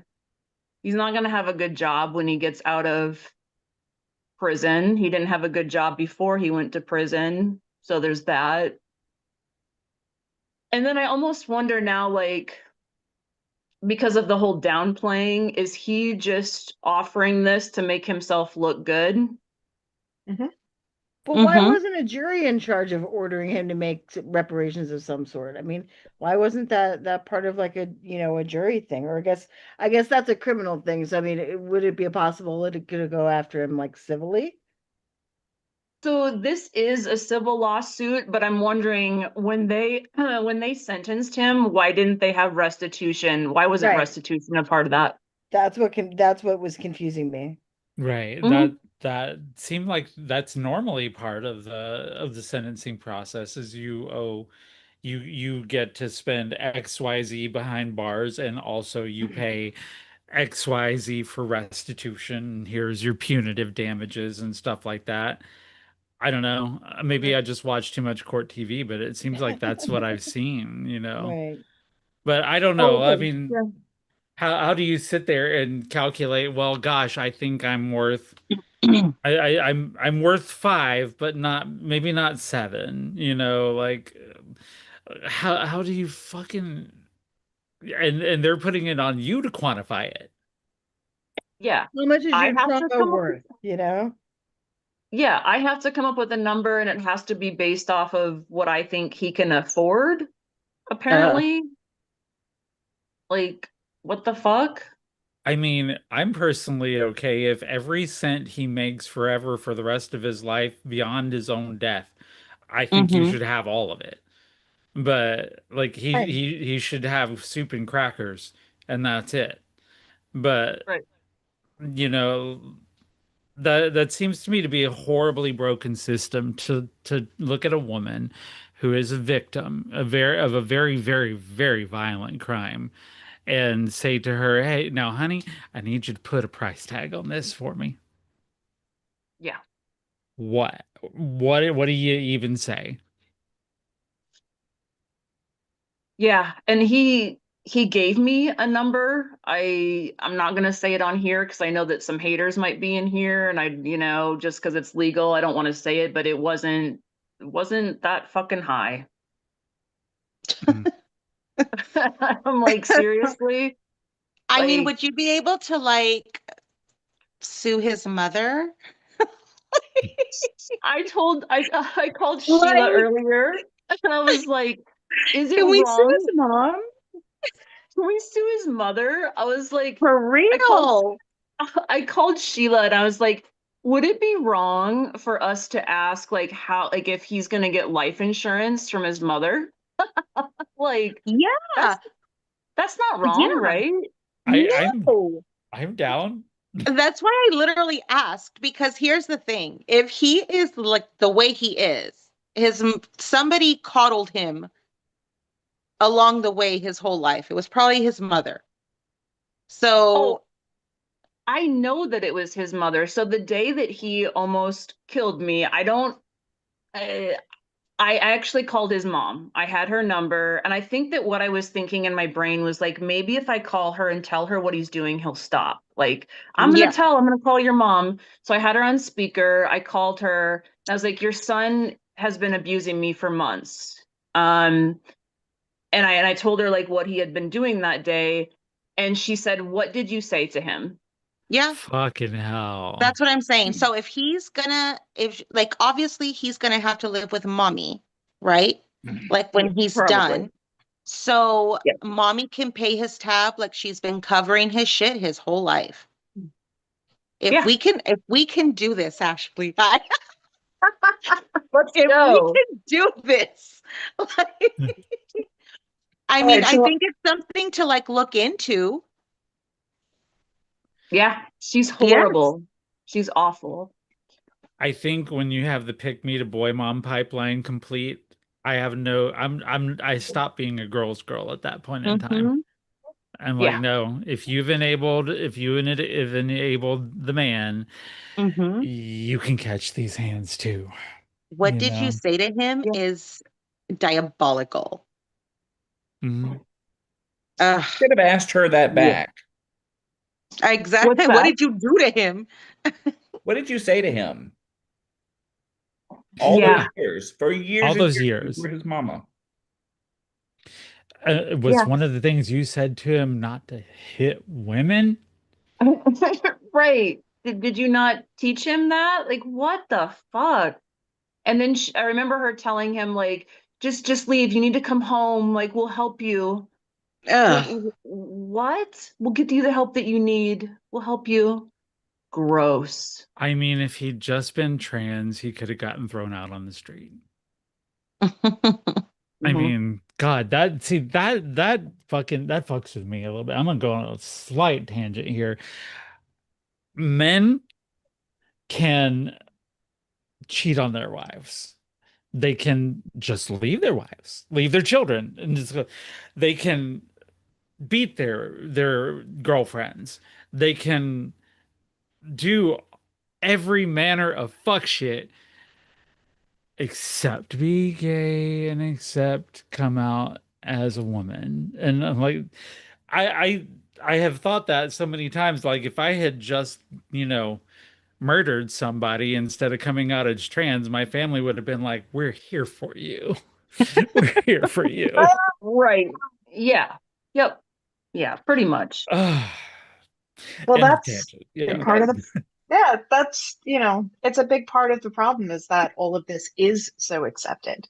he's not gonna have a good job when he gets out of prison. He didn't have a good job before he went to prison. So there's that. And then I almost wonder now, like, because of the whole downplaying, is he just offering this to make himself look good? Mm-hmm. But why Mm-hmm. wasn't a jury in charge of ordering him to make reparations of some sort? I mean, why wasn't that part of like a a jury thing? Or I guess that's a criminal thing. So I mean, would it be possible that it could go after him like civilly? So this is a civil lawsuit, but I'm wondering when they sentenced him, why didn't they have restitution? Why wasn't Right. restitution a part of that? That's what was confusing me. Right. Mhm. That seemed like that's normally part of the sentencing process is you get to spend XYZ behind bars and also you pay XYZ for restitution. Here's your punitive damages and stuff like that. I don't know. Maybe I just watch too much court TV, but it seems like that's what I've seen. Right. But I don't Oh, know. I okay. mean, Yeah. how do you sit there and calculate, well, gosh, I think I'm worth I'm worth 5, but not maybe not 7, like how do you fucking and they're putting it on you to quantify it. Yeah. How much is I your have to trauma come up worth, you know? yeah, I have to come up with a number and it has to be based off of what I think he can afford, Uh, apparently. Like, what the fuck? I mean, I'm personally okay if every cent he makes forever for the rest of his life beyond his own death, I think you Mm-hmm. should have all of it. But like right. he should have soup and crackers and that's it. But Right. you know, that seems to me to be a horribly broken system to look at a woman who is a victim of a very, very, very violent crime and say to her, "Hey, now, honey, I need you to put a price tag on this for me." Yeah. What? What do you even say? Yeah, and he gave me a number. I'm not gonna say it on here because I know that some haters might be in here, and just because it's legal, I don't want to say it, but it wasn't that fucking high. Mm. I'm like, seriously? I mean, Like, would you be able to like sue his mother? I called Sheila Like, earlier, and I was like, is it can we sue his wrong? mom? we sue his mother? I was like, For I called real. I called Sheila and I was like, would it be wrong for us to ask like how like if he's gonna get life insurance from his mother? Like Yeah. that's that's not wrong, Yeah. right? I, I'm No. I'm down. That's why I literally asked, because here's the thing. If he is like the way he is, somebody coddled him along the way his whole life. It was probably his mother. Oh, So, I know that it was his mother. So the day that he almost killed me, I, I actually called his mom. I had her number. And I think that what I was thinking in my brain was like, maybe if I call her and tell her what he's doing, he'll stop. Like, yeah. I'm going to call your mom. So I had her on speaker. I called her. And I was like, your son has been abusing me for months. And I told her like what he had been doing that day. And she said, what did you say to him? Yeah. Fucking hell. That's what I'm saying. So if he's gonna, if like obviously he's gonna have to live with mommy, right? Like when he's Probably. done. So Yeah. mommy can pay his tab like she's been covering his shit his whole life. Yeah. If we can do this, Ashley, Let's if we go. can do this, like, I All mean, right, I so think it's something to like look into. Yeah. She's Yes. horrible. She's awful. I think when you have the pick me to boy mom pipeline complete, I stopped being a girl's girl at that point in time. Mm-hmm. I'm like, Yeah. no, if enabled the man, Mm-hmm. you can catch these hands too. What You did you know? say to him Yeah. is diabolical. Mhm. Ugh, Should have asked her that Yeah. back. What's exactly. What that? did you do to him? What did you say to him? All those Yeah. years, for years All and those years, you years. were his mama. It was Yeah. one of the things you said to him not to hit women. Right. Did you not teach him that? Like, what the fuck? And then I remember her telling him, like, just leave. You need to come home. Like, we'll help you. Like, Ugh. what? We'll get you the help that you need. We'll help you. Gross. I mean, if he'd just been trans, he could have gotten thrown out on the street. I Mhm. mean, God, that fucks with me a little bit. I'm gonna go on a slight tangent here. Men can cheat on their wives. They can just leave their wives, leave their children, and just go. They can beat their girlfriends. They can do every manner of fuck shit except be gay and except come out as a woman. And I'm like, I I I have thought that so many times. Like if I had just, you know, murdered somebody instead of coming out as trans, my family would have been like, "We're here for you. We're here for you." Right. Yeah. Yep. Yeah, pretty much. Ah, well, end of that's tangent. a Yeah. part of the yeah, that's it's a big part of the problem is that all of this is so accepted.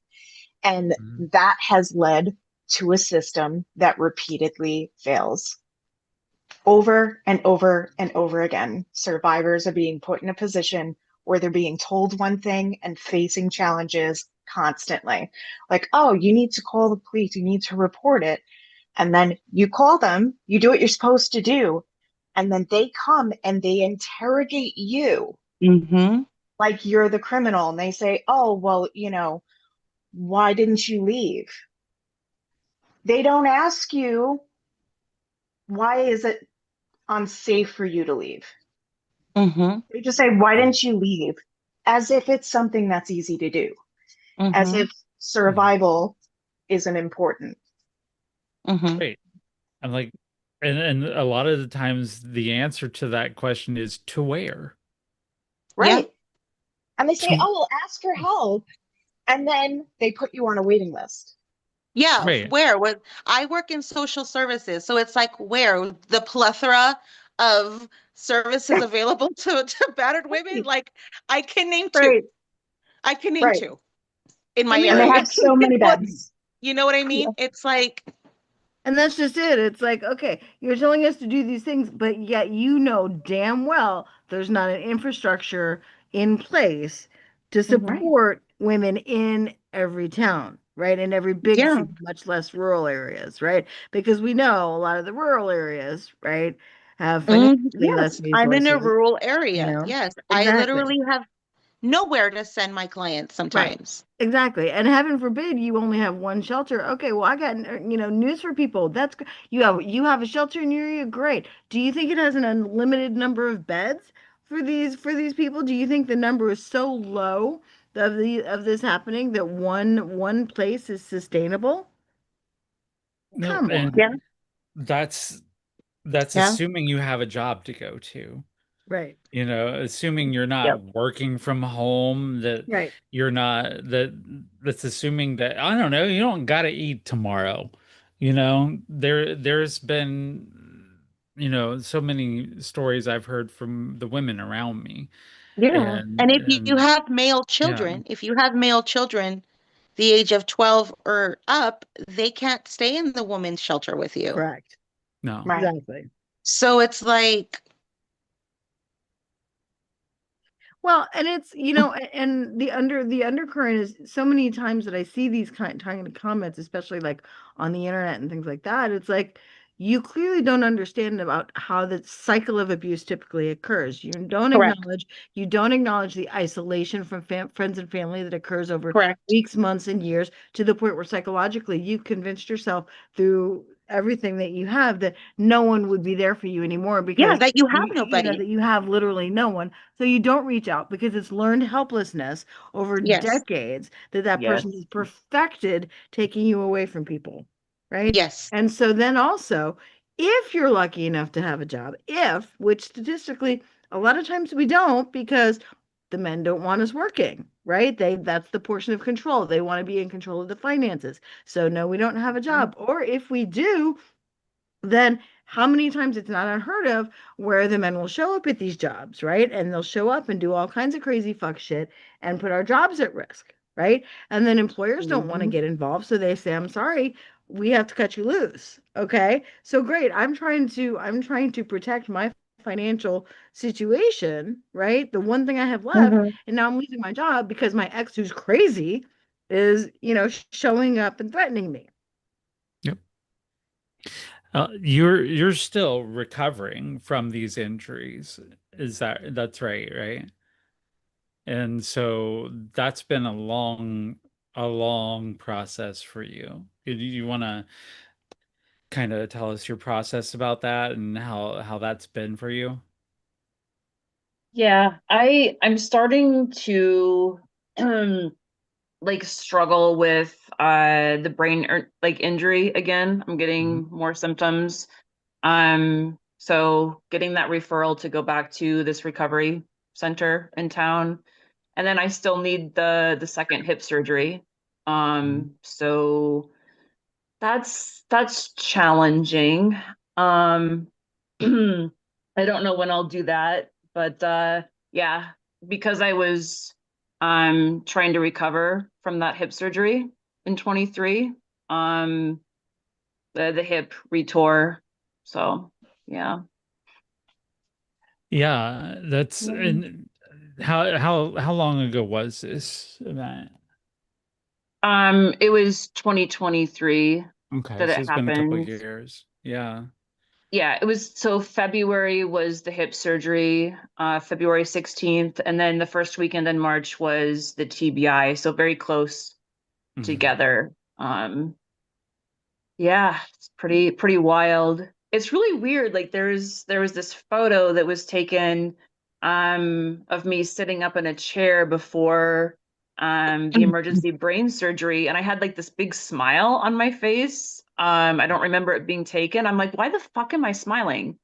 And Mhm. that has led to a system that repeatedly fails. Over and over and over again, survivors are being put in a position where they're being told one thing and facing challenges constantly. Like, oh, you need to call the police, you need to report it. And then you call them, you do what you're supposed to do, and then they come and they interrogate you Mm-hmm. like you're the criminal. And they say, oh, well, why didn't you leave? They don't ask you, why is it unsafe for you to leave? Mm-hmm. They just say, why didn't you leave? As if it's something that's easy to do, as Mm-hmm. if survival isn't important. Mm-hmm. Right. I'm like, and a lot of the times the answer to that question is to where? Yeah. Right. And they say, To oh, well, ask for help. And then they put you on a waiting list. Yeah. right. Where? What? I work in social services, so it's like where the plethora of services available to battered women. Like I can name two. Right. I can name Right. two in I my mean, And they like, area. have so many But beds. you know what I yeah. mean? It's like And that's just it. It's like, okay, you're telling us to do these things, but yet you know damn well there's not an infrastructure in place to Right. support women in every town, right? In every big Yeah. city, much less rural areas, right? Because we know a lot of the rural areas, right, have financially less Yes, I'm in a resources, rural you area. know? Yes, I Exactly. literally have nowhere to send my clients Right. sometimes. Exactly. And heaven forbid you only have one shelter. Okay, well I got news for people. You have a shelter in your area. Great. Do you think it has an unlimited number of beds for these people? Do you think the number is so low of this happening that one place is sustainable? No, Come on. Yeah. and that's that's Yeah. assuming you have a job to go to. Right. Assuming you're Yep. not working from home, that Right. you're not that's assuming that, I don't know, you don't gotta eat tomorrow. There's been, so many stories I've heard from the women around me. Yeah. And And if you have male yeah, children, if you have male children the age of 12 or up, they can't stay in the women's shelter with you. Correct. no. Right. Exactly. So it's like, Well, and it's, and the undercurrent is so many times that I see these kind of comments, especially like on the internet and things like that. It's like you clearly don't understand about how the cycle of abuse typically occurs. correct, You don't acknowledge the isolation from friends and family that occurs over correct. weeks, months, and years to the point where psychologically you've convinced yourself through everything that you have that no one would be there for you anymore Yeah, because that you have that nobody. you have literally no one, so you don't reach out because it's learned helplessness over Yes, decades that Yes. person has perfected taking you away from people, right? yes, And so then also, if you're lucky enough to have a job, which statistically a lot of times we don't because the men don't want us working, right? That's the portion of control. They want to be in control of the finances. So no, we don't have a job. Or if we do, then how many times it's not unheard of where the men will show up at these jobs, right? And they'll show up and do all kinds of crazy fuck shit and put our jobs at risk, right? And then employers don't want to Mhm. get involved, so they say, "I'm sorry, we have to cut you loose." Okay? So great. I'm trying to protect my financial situation, right? The one thing I have left, Mhm. and now I'm losing my job because my ex who's crazy is, showing up and threatening me. Yep. You're still recovering from these injuries. That's right, right? And so that's been a long process for you. You want to kind of tell us your process about that and how that's been for you? Yeah, I'm starting to like struggle with the brain or like injury again. I'm Mhm. getting more symptoms. So getting that referral to go back to this recovery center in town. And then I still need the second hip surgery. Mhm. So that's challenging. Um I don't know when I'll do that, but yeah, because I was trying to recover from that hip surgery in 23. Um the hip retore. So, yeah. Yeah, that's Mhm. and how long ago was this event? It was 2023 Okay, that so it it's been a couple of happened. years. Yeah. Yeah, it was so February was the hip surgery, February 16th, and then the first weekend in March was the TBI, so very close Mhm. together. Yeah, it's pretty wild. It's really weird. Like there was this photo that was taken of me sitting up in a chair before the emergency brain surgery, and I had like this big smile on my face. I don't remember it being taken. I'm like, why the fuck am I smiling?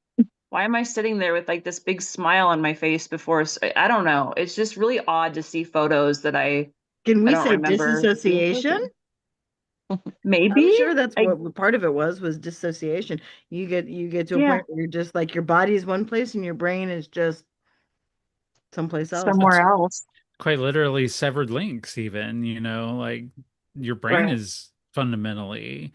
Why am I sitting there with like this big smile on my face before I don't know. It's just really odd to see photos that Can I we don't say remember being disassociation? taken. I'm Maybe. sure that's I what part of it was dissociation. You get to a Yeah. point where you're just like your body is one place and your brain is just someplace else. Somewhere It's else. quite literally severed links even, like your brain Right. is fundamentally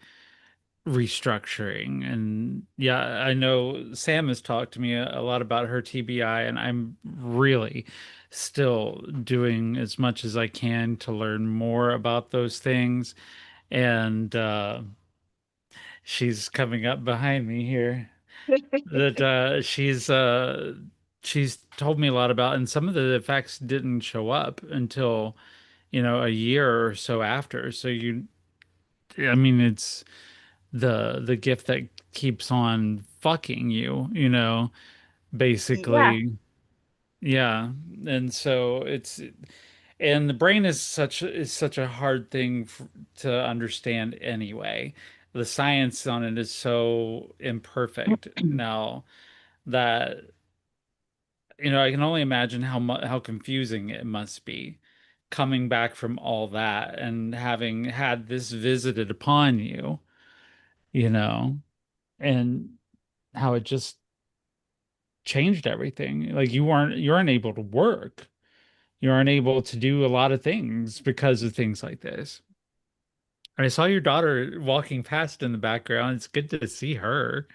restructuring. And yeah, I know Sam has talked to me a lot about her TBI, and I'm really still doing as much as I can to learn more about those things. And she's coming up behind me here. That she's told me a lot about, and some of the effects didn't show up until, a year or so after. So I mean, it's the gift that keeps on fucking you, Yeah. basically. Yeah. And so and the brain is such a hard thing to understand anyway. The science on it is so imperfect now that, I can only imagine how confusing it must be coming back from all that and having had this visited upon you, you know, and how it just changed everything. Like you aren't able to work. You aren't able to do a lot of things because of things like this. I saw your daughter walking past in the background. It's good to see her.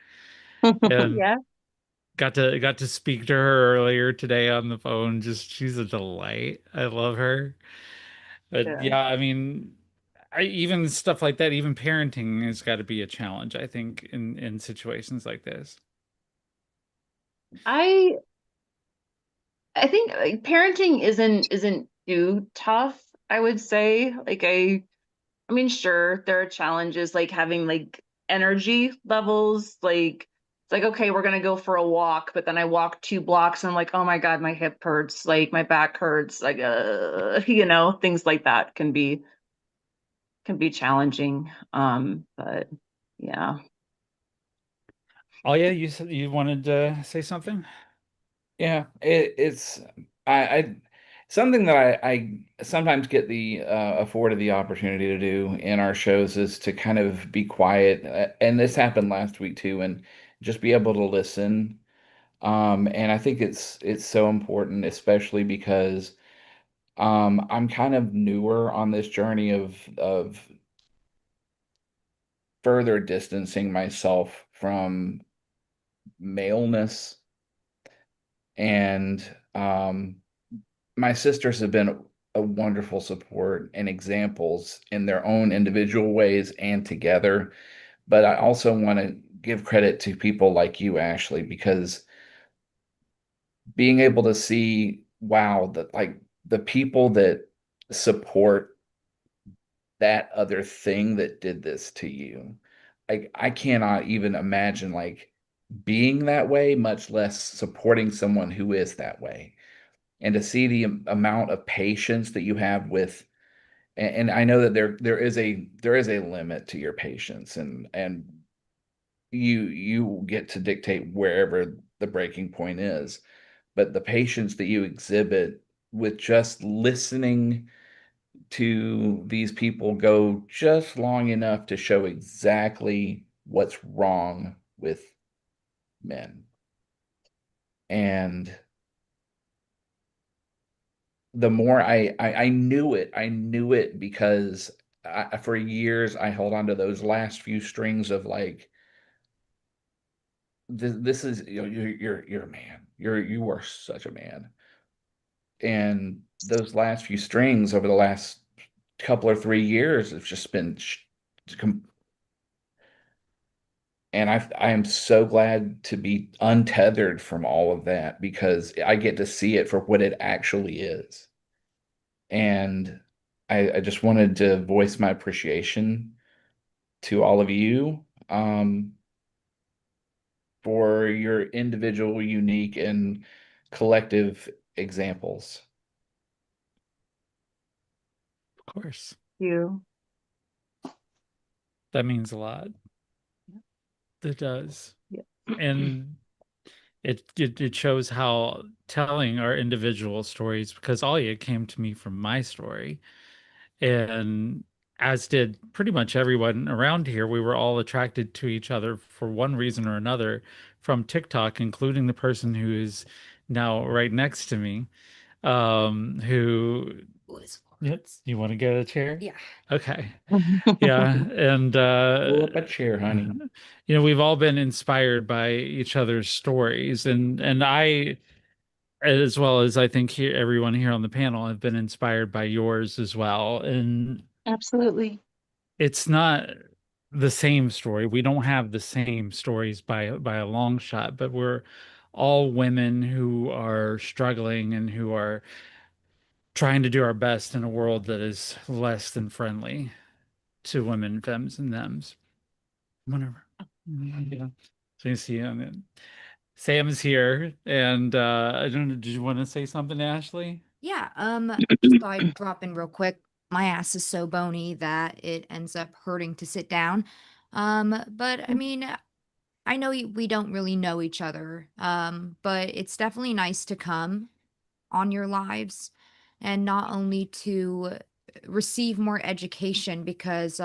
And Yeah. got to speak to her earlier today on the phone. Just she's a delight. I love her. But Yeah. yeah, I mean, even stuff like that, even parenting has got to be a challenge, I think, in situations like this. I I think like parenting isn't too tough, I would say. Like I mean, sure, there are challenges like having like energy levels. Like it's like, okay, we're gonna go for a walk, but then I walk 2 blocks and I'm like, oh my God, my hip hurts, like my back hurts, like things like that can be challenging. But yeah. Oh yeah, you said you wanted to say something? Yeah, it's I something that I sometimes get the afforded the opportunity to do in our shows is to kind of be quiet, and this happened last week too, and just be able to listen. And I think it's so important, especially because I'm kind of newer on this journey of further distancing myself from maleness and my sisters have been a wonderful support and examples in their own individual ways and together. But I also want to give credit to people like you, Ashley, because being able to see, wow, that like the people that support that other thing that did this to you. I cannot even imagine like being that way, much less supporting someone who is that way. And to see the amount of patience that you have with and I know that there is a limit to your patience and you get to dictate wherever the breaking point is, but the patience that you exhibit with just listening to these people go just long enough to show exactly what's wrong with men. And the more I knew it because for years I held on to those last few strings of like this is you're a man, you are such a man, and those last few strings over the last couple or 3 years have just been and I am so glad to be untethered from all of that because I get to see it for what it actually is. And I just wanted to voice my appreciation to all of you for your individual, unique, and collective examples. Of course. You. That means a lot. It does. Yeah. And it shows how telling our individual stories, because Alia came to me from my story, and as did pretty much everyone around here. We were all attracted to each other for one reason or another from TikTok, including the person who is now right next to me, who Yes. You want to get a chair? Yeah. Okay. Yeah. And Pull up a chair, honey. we've all been inspired by each other's stories, and I, as well as I think everyone here on the panel, have been inspired by yours as well. And Absolutely. it's not the same story. We don't have the same stories by a long shot, but we're all women who are struggling and who are trying to do our best in a world that is less than friendly to women, femmes, and thems. Whatever. Yeah. So you see, Sam is here, and I don't know. Did you want to say something, Ashley? Yeah. So I drop in real quick. My ass is so bony that it ends up hurting to sit down. But I mean, I know we don't really know each other. But it's definitely nice to come on your lives and not only to receive more education because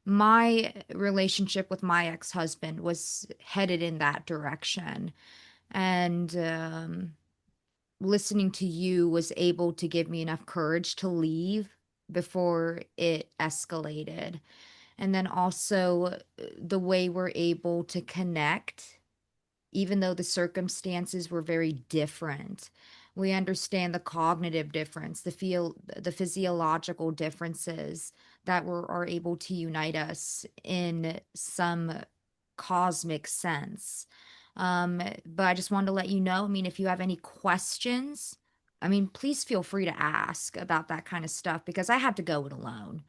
my relationship with my ex-husband was headed in that direction. And listening to you was able to give me enough courage to leave before it escalated. And then also the way we're able to connect, even though the circumstances were very different. We understand the cognitive difference, the physiological differences that are able to unite us in some cosmic sense. But I just wanted to let you know, I mean, if you have any questions, I mean, please feel free to ask about that kind of stuff because I had to go it alone.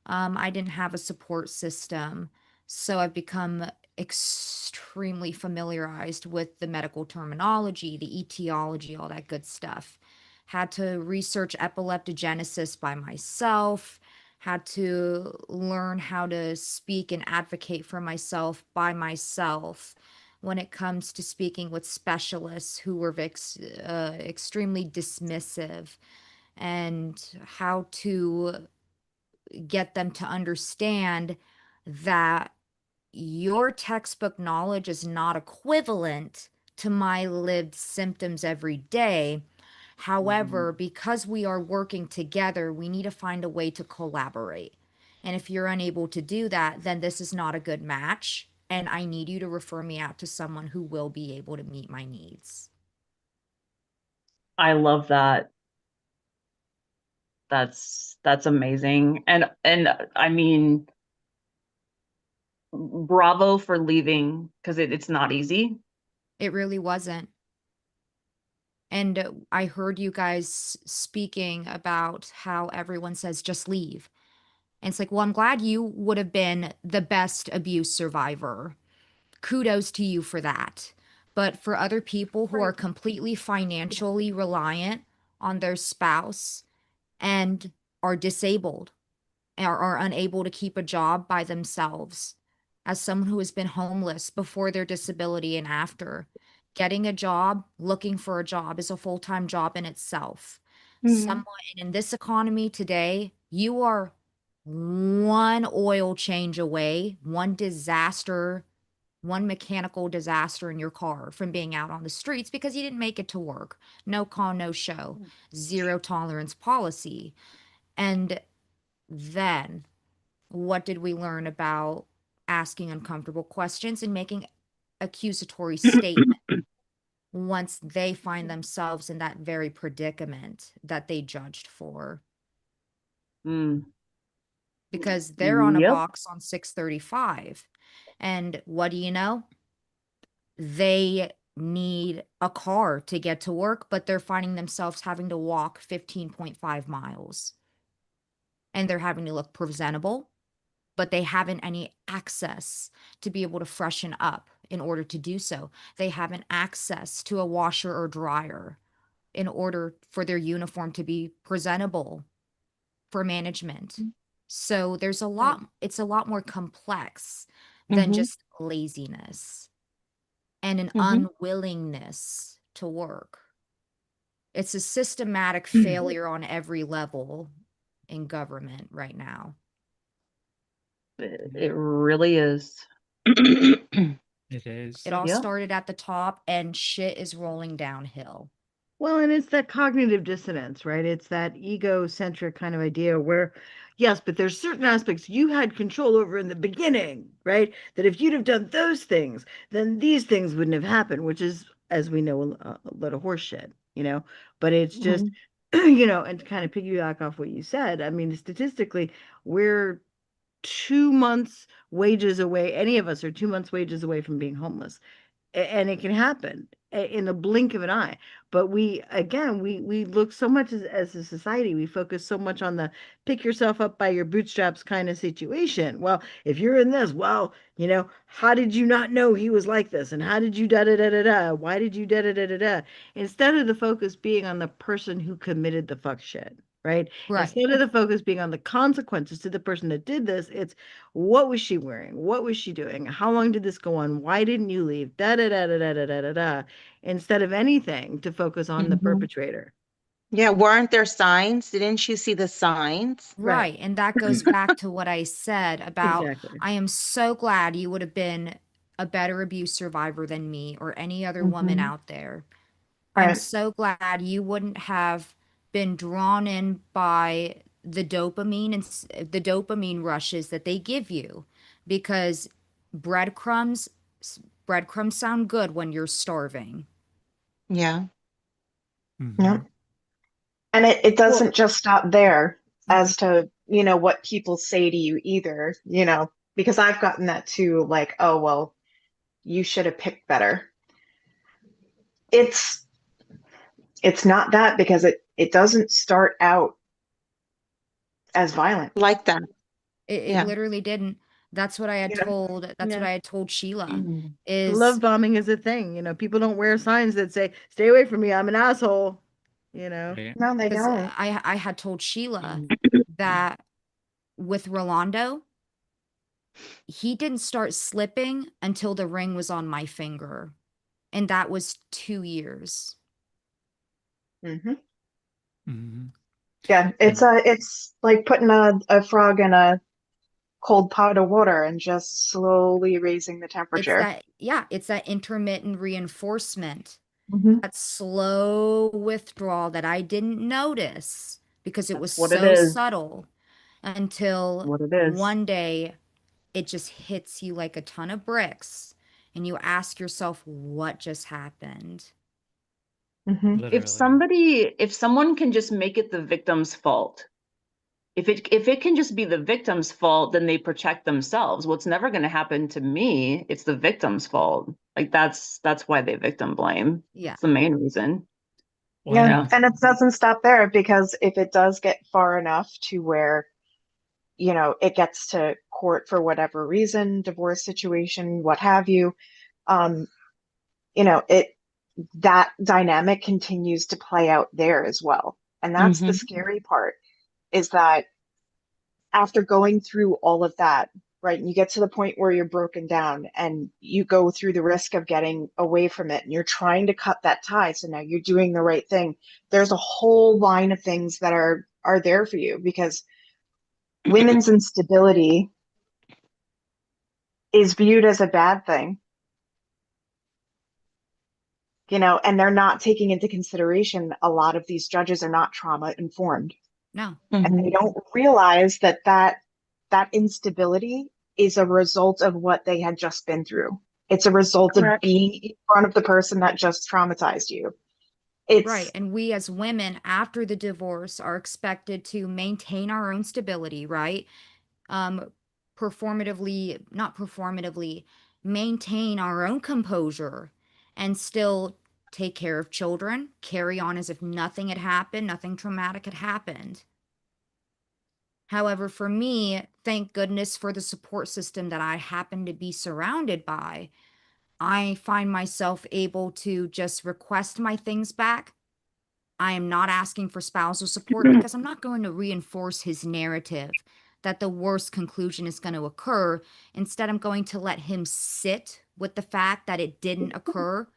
I didn't have a support system, so I've become extremely familiarized with the medical terminology, the etiology, all that good stuff. Had to research epileptogenesis by myself, had to learn how to speak and advocate for myself by myself when it comes to speaking with specialists who were extremely dismissive, and how to get them to understand that your textbook knowledge is not equivalent to my lived symptoms every day. However, because we are working together, we need to find a way to collaborate. And if you're unable to do that, then this is not a good match. And I need you to refer me out to someone who will be able to meet my needs. I love that. That's amazing. And I mean, bravo for leaving because it's not easy. It really wasn't. And I heard you guys speaking about how everyone says just leave. And it's like, well, I'm glad you would have been the best abuse survivor. Kudos to you for that. But for other people who are Right. completely financially reliant on their spouse and are disabled, are unable to keep a job by themselves, as someone who has been homeless before their disability and after, getting a job, looking for a job is a full-time job in itself. Mhm. Someone in this economy today, you are one oil change away, one disaster, one mechanical disaster in your car from being out on the streets because you didn't make it to work. No call, no show, zero tolerance policy. And then what did we learn about asking uncomfortable questions and making accusatory statements once they find themselves in that very predicament that they judged for? Mm. Because they're on a Yep. box on 635. And what do you know? They need a car to get to work, but they're finding themselves having to walk 15.5 miles. And they're having to look presentable, but they haven't any access to be able to freshen up in order to do so. They haven't access to a washer or dryer in order for their uniform to be presentable for management. So there's a Right. lot, it's a lot more complex than Mhm. just laziness and an Mhm. unwillingness to work. It's a systematic failure on every level in government right now. It really is. It is. It all Yep. started at the top and shit is rolling downhill. Well, and it's that cognitive dissonance, right? It's that egocentric kind of idea where, yes, but there's certain aspects you had control over in the beginning, right? That if you'd have done those things, then these things wouldn't have happened, which is, as we know, a lot of horse shit, you know? But it's just, Mhm. and to kind of piggyback off what you said, I mean, statistically, we're 2 months wages away. Any of us are 2 months wages away from being homeless, and it can happen in the blink of an eye. But we, again, we look so much as a society, we focus so much on the pick yourself up by your bootstraps kind of situation. Well, if you're in this, well, how did you not know he was like this, and how did you da da da da da, why did you da da da da da, instead of the focus being on the person who committed the fuck shit, right? Right. Instead of the focus being on the consequences to the person that did this, it's what was she wearing? What was she doing? How long did this go on? Why didn't you leave? Da da da da da da da da da. Instead of anything to focus on the Mhm. perpetrator. Yeah, weren't there signs? Didn't you see the signs? Right. Right. And that goes back to what I said about Exactly. I am so glad you would have been a better abuse survivor than me or any other woman Mhm. out there. I'm Right. so glad you wouldn't have been drawn in by the dopamine rushes that they give you because breadcrumbs breadcrumbs sound good when you're starving. Yeah. Yep. Hmm. And it Well, doesn't just stop there mhm. as to, what people say to you either, because I've gotten that too, like, oh, well, you should have picked better. It's it's not that because it doesn't start out as violent. Like that. It Yeah. literally didn't. You know, That's what Yeah. I had told Sheila Mm. Love is bombing is a thing. People don't wear signs that say, stay away from me, I'm an asshole. You know? Right. no, they because don't. I had told Sheila that with Rolando, he didn't start slipping until the ring was on my finger, and that was 2 years. Hmm. Hmm. Yeah, And it's like putting a frog in a cold pot of water and just slowly raising the It's temperature. that, yeah, it's that intermittent reinforcement, Hmm. that slow withdrawal that I didn't notice because it was That's what it so is. subtle until What it is. one day it just hits you like a ton of bricks and you ask yourself, what just happened? Hmm. literally. If someone can just make it the victim's fault, if it can just be the victim's fault, then they protect themselves. Well, it's never going to happen to me. It's the victim's fault. Like that's why they victim blame. Yeah. It's the main reason. Well, Yeah, Yeah. and it doesn't stop there because if it does get far enough to where, it gets to court for whatever reason, divorce situation, what have you, um, it that dynamic continues to play out there as well. And that's the Hmm. scary part is that after going through all of that, right, and you get to the point where you're broken down and you go through the risk of getting away from it and you're trying to cut that tie. So now you're doing the right thing. There's a whole line of things that are there for you because women's instability is viewed as a bad thing, and they're not taking into consideration a lot of these judges are not trauma informed. No. And Hmm. they don't realize that instability is a result of what they had just been through. It's a result of Correct. being in front of the person that just traumatized you. Right. It's And we as women after the divorce are expected to maintain our own stability, right? Um, not performatively, maintain our own composure and still take care of children, carry on as if nothing had happened, nothing traumatic had happened. However, for me, thank goodness for the support system that I happen to be surrounded by. I find myself able to just request my things back. I am not asking for spousal support because I'm not going to reinforce his narrative that the worst conclusion is going to occur. Instead, I'm going to let him sit with the fact that it didn't occur.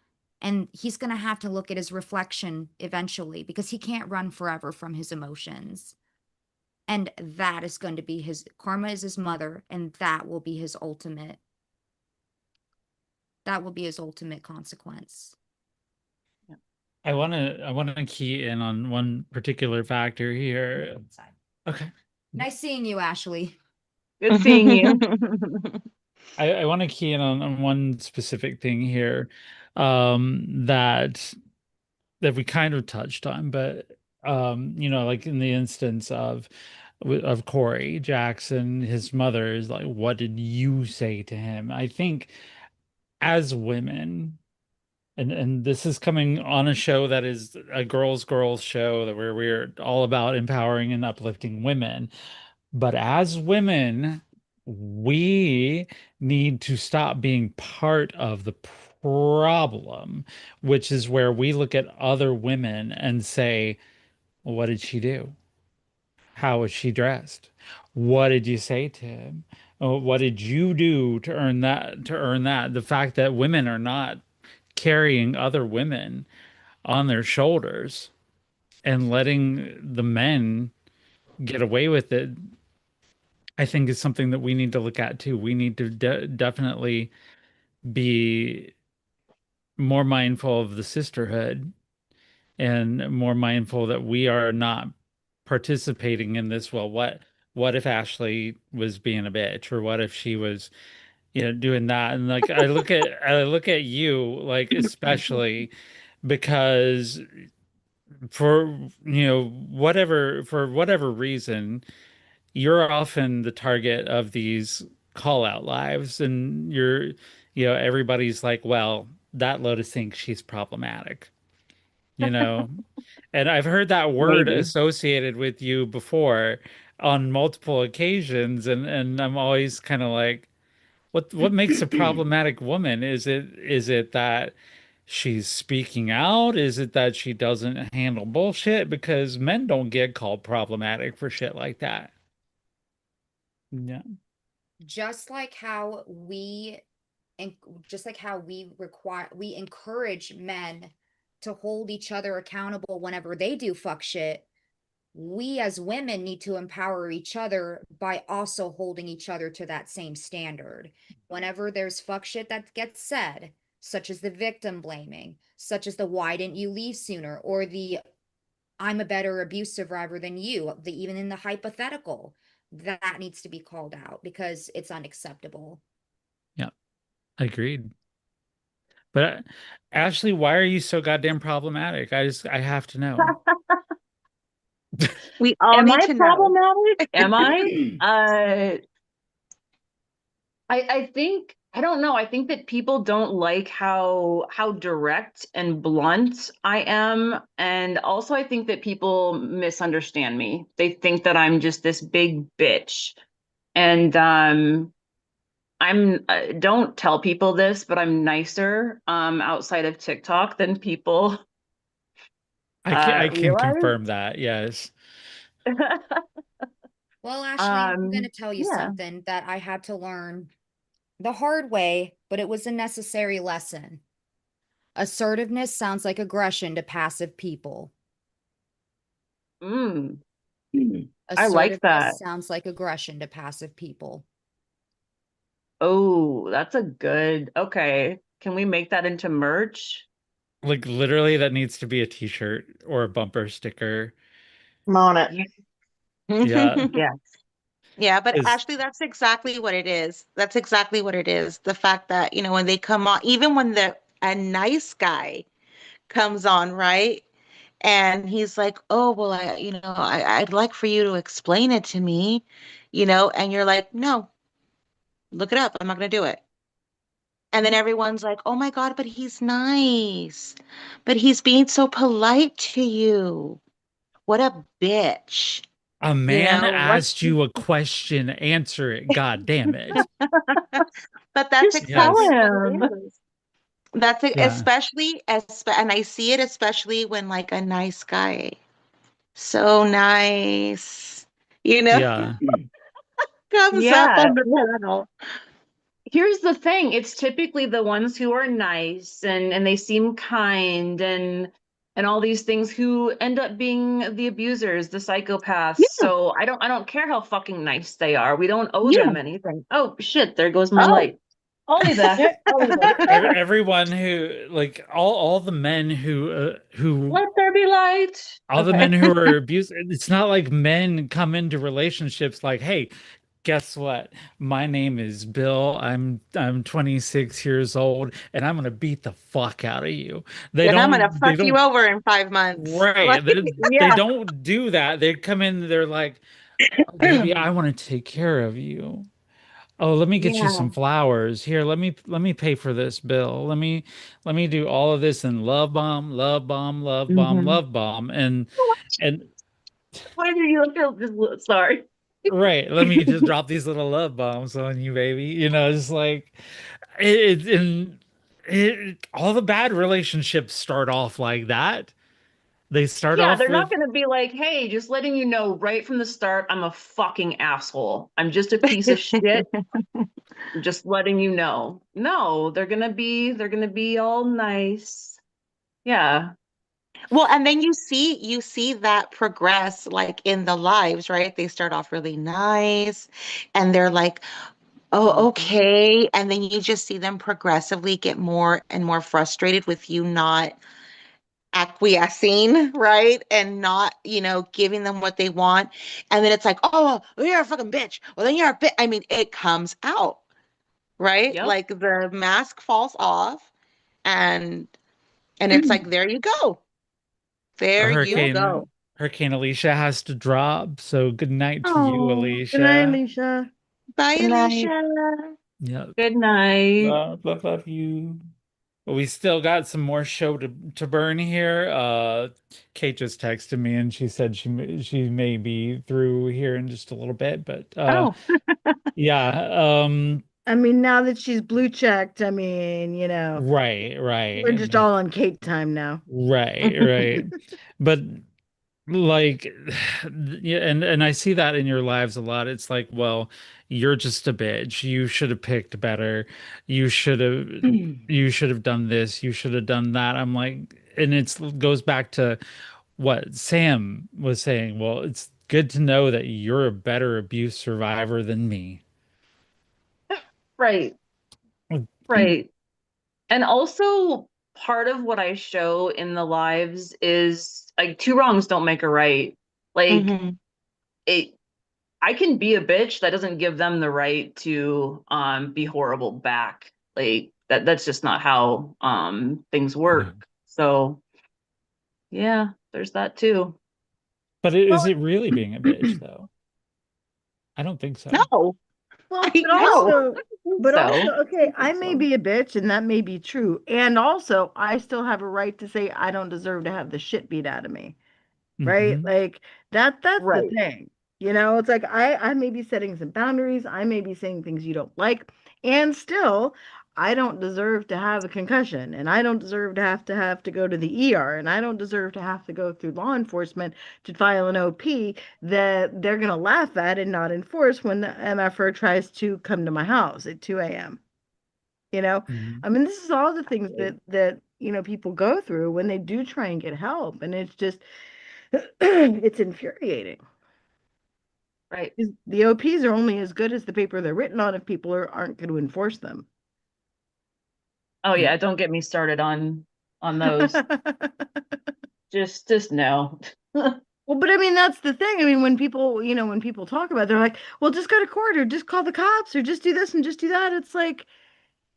And he's going to have to look at his reflection eventually because he can't run forever from his emotions. And that is going to be his karma is his mother, and that will be his ultimate consequence. I want to key in on one particular factor here. Okay. Nice seeing you, Ashley. Good seeing you. I want to key in on one specific thing here, that we kind of touched on, but like in the instance of Corey Jackson, his mother is like, what did you say to him? I think as women, and this is coming on a show that is a girls show that where we're all about empowering and uplifting women. But as women, we need to stop being part of the problem, which is where we look at other women and say, well, what did she do? How was she dressed? What did you say to him? Oh, what did you do to earn that? To earn that? The fact that women are not carrying other women on their shoulders and letting the men get away with it, I think is something that we need to look at too. We need to definitely be more mindful of the sisterhood and more mindful that we are not participating in this. Well, what if Ashley was being a bitch, or what if she was, doing that? And like I look at you, like, especially because for whatever reason, you're often the target of these call out lives, and everybody's like, well, that Lotus thinks she's problematic, you know and I've heard that word Maybe. associated with you before on multiple occasions, and I'm always kind of like, what makes a problematic woman? Is it that she's speaking out? Is it that she doesn't handle bullshit? Because men don't get called problematic for shit like that. Yeah. Just like how we and just like how we encourage men to hold each other accountable whenever they do fuck shit, we as women need to empower each other by also holding each other to that same standard. Whenever there's fuck shit that gets said, such as the victim blaming, such as the why didn't you leave sooner, or the I'm a better abuse survivor than you, even in the hypothetical, that needs to be called out because it's unacceptable. Yeah, agreed. But Ashley, why are you so goddamn problematic? I have to know. We all Am need I to know. problematic? Am I? I think I don't know. I think that people don't like how direct and blunt I am, and also I think that people misunderstand me. They think that I'm just this big bitch, and I'm don't tell people this, but I'm nicer outside of TikTok than people I can realize. confirm that. Yes. Well, Ashley, I'm going to Um, tell you yeah. something that I had to learn the hard way, but it was a necessary lesson. Assertiveness sounds like aggression to passive people. Mm, I like that. Assertiveness sounds like aggression to passive people. Oh, that's a good. Okay. Can we make that into merch? Like literally that needs to be a t-shirt or a bumper sticker. I'm on it. Yeah. Yeah. Yeah. Yeah, but Is actually, that's exactly what it is. That's exactly what it is. The fact that, when they come on, even when a nice guy comes on, right? And he's like, "Oh, well, I'd like for you to explain it to me," and you're like, "No, look it up. I'm not going to do it." And then everyone's like, "Oh my God, but he's nice. But he's being so polite to you. What a bitch." a You man know, what? asked you a question, answer it. God damn it. But that's Just tell exactly Yes. what it him. is. That's it, Yeah. and I see it especially when like a nice guy, so nice, you know, Yeah. comes up Yeah. on the panel. Here's the thing. It's typically the ones who are nice and they seem kind and all these things who end up being the abusers, the psychopaths. Yeah. So I don't care how fucking nice they are. We don't owe Yeah. them anything. Oh shit, there goes my Oh, light. Only that. Only that. Everyone who like all the men who Let there be light. all the men Okay. who are abused, it's not like men come into relationships like, hey, guess what? My name is Bill. I'm 26 years old and I'm gonna beat the fuck out of you. They And I'm gonna don't they fuck you don't over in 5 months. right. Like, They Yeah. don't do that. They come in, they're like, oh, baby, I want to take care of you. Oh, let me get you yeah. some flowers. Here, let me pay for this bill. Let me do all of this and love bomb, love bomb, love bomb, Hmm. love bomb. And Why do you feel just sorry? right, let me just drop these little love bombs on you, baby. It's like and all the bad relationships start off like that. They start Yeah, off they're not with going to be like, hey, just letting you know right from the start, I'm a fucking asshole. I'm just a piece of shit. I'm just letting you know. No, they're gonna be all nice. Yeah. Well, and then you see that progress like in the lives, right? They start off really nice and they're like, "Oh, Mhm. okay." And then you just see them progressively get more and more frustrated with you not acquiescing, right? And not, giving them what they want. And then it's like, "Oh, well, you're a fucking bitch." Well, then you're a bit. I mean, it comes out, right? Yep. Like the mask falls off and it's like, there you go. There you Yep. go. Hurricane Alicia has to drop. So good night to you, Oh, Good night, Alicia. Alicia. bye, Good night. Alicia. Yeah. Good night. Love you. But we still got some more show to burn here. Kate just texted me and she said she may be through here in just a little bit, but Oh, yeah, I mean, now that she's blue checked, right, we're right, just all on Kate time now. right, right. But like yeah, and I see that in your lives a lot. It's like, well, you're just a bitch. You should have picked better. You should have you should have done this. You should have done that. I'm like, and it goes back to what Sam was saying. Well, it's good to know that you're a better abuse survivor than me. right. Right. And also part of what I show in the lives is like two wrongs don't make a right. Like Hmm. it I can be a bitch. That doesn't give them the right to be horrible back. Like that's just not how things No. work. So yeah, there's that too. But Well, is it really being a bitch though? I don't think so. No, well, I know. but also, So okay, I I think may so. be a bitch and that may be true. And also, I still have a right to say I don't deserve to have the shit beat out of me. Right? Hmm. Like that's the Right. thing. It's like I may be setting some boundaries, I may be saying things you don't like, and still I don't deserve to have a concussion, and I don't deserve to have to go to the ER, and I don't deserve to have to go through law enforcement to file an OP that they're gonna laugh at and not enforce when the MFR tries to come to my house at 2 a.m. You know, Hmm. I mean, this is all the things Right. that people go through when they do try and get help, and it's just it's infuriating. Right. 'Cause the OPs are only as good as the paper they're written on if people aren't going to enforce them. Oh Yeah. yeah, don't get me started on those. Just no. Well, but I mean, that's the thing. I mean, when people talk about it, they're like, well, just go to court or just call the cops or just do this and just do that. It's like,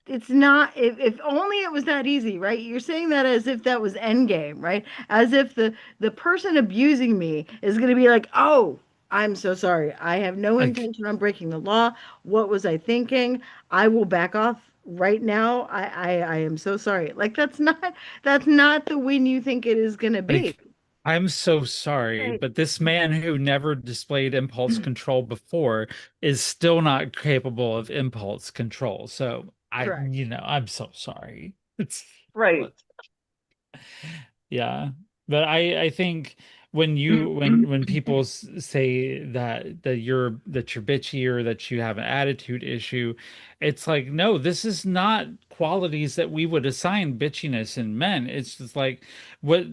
it's not, if only it was that easy, right? You're saying that as if that was end game, right? As if the person abusing me is going to be like, oh, I'm so sorry. I have no Like intention on breaking the law. What was I thinking? I will back off right now. I am so sorry. Like that's not the win you think it is going to be. Like, I'm so sorry, Right. but this man who never displayed impulse control before is still not capable of impulse control. So Correct. I'm so sorry. It's Right. yeah. But I think when people say that you're bitchy or that you have an attitude issue, it's like, no, this is not qualities that we would assign bitchiness in men. It's just like what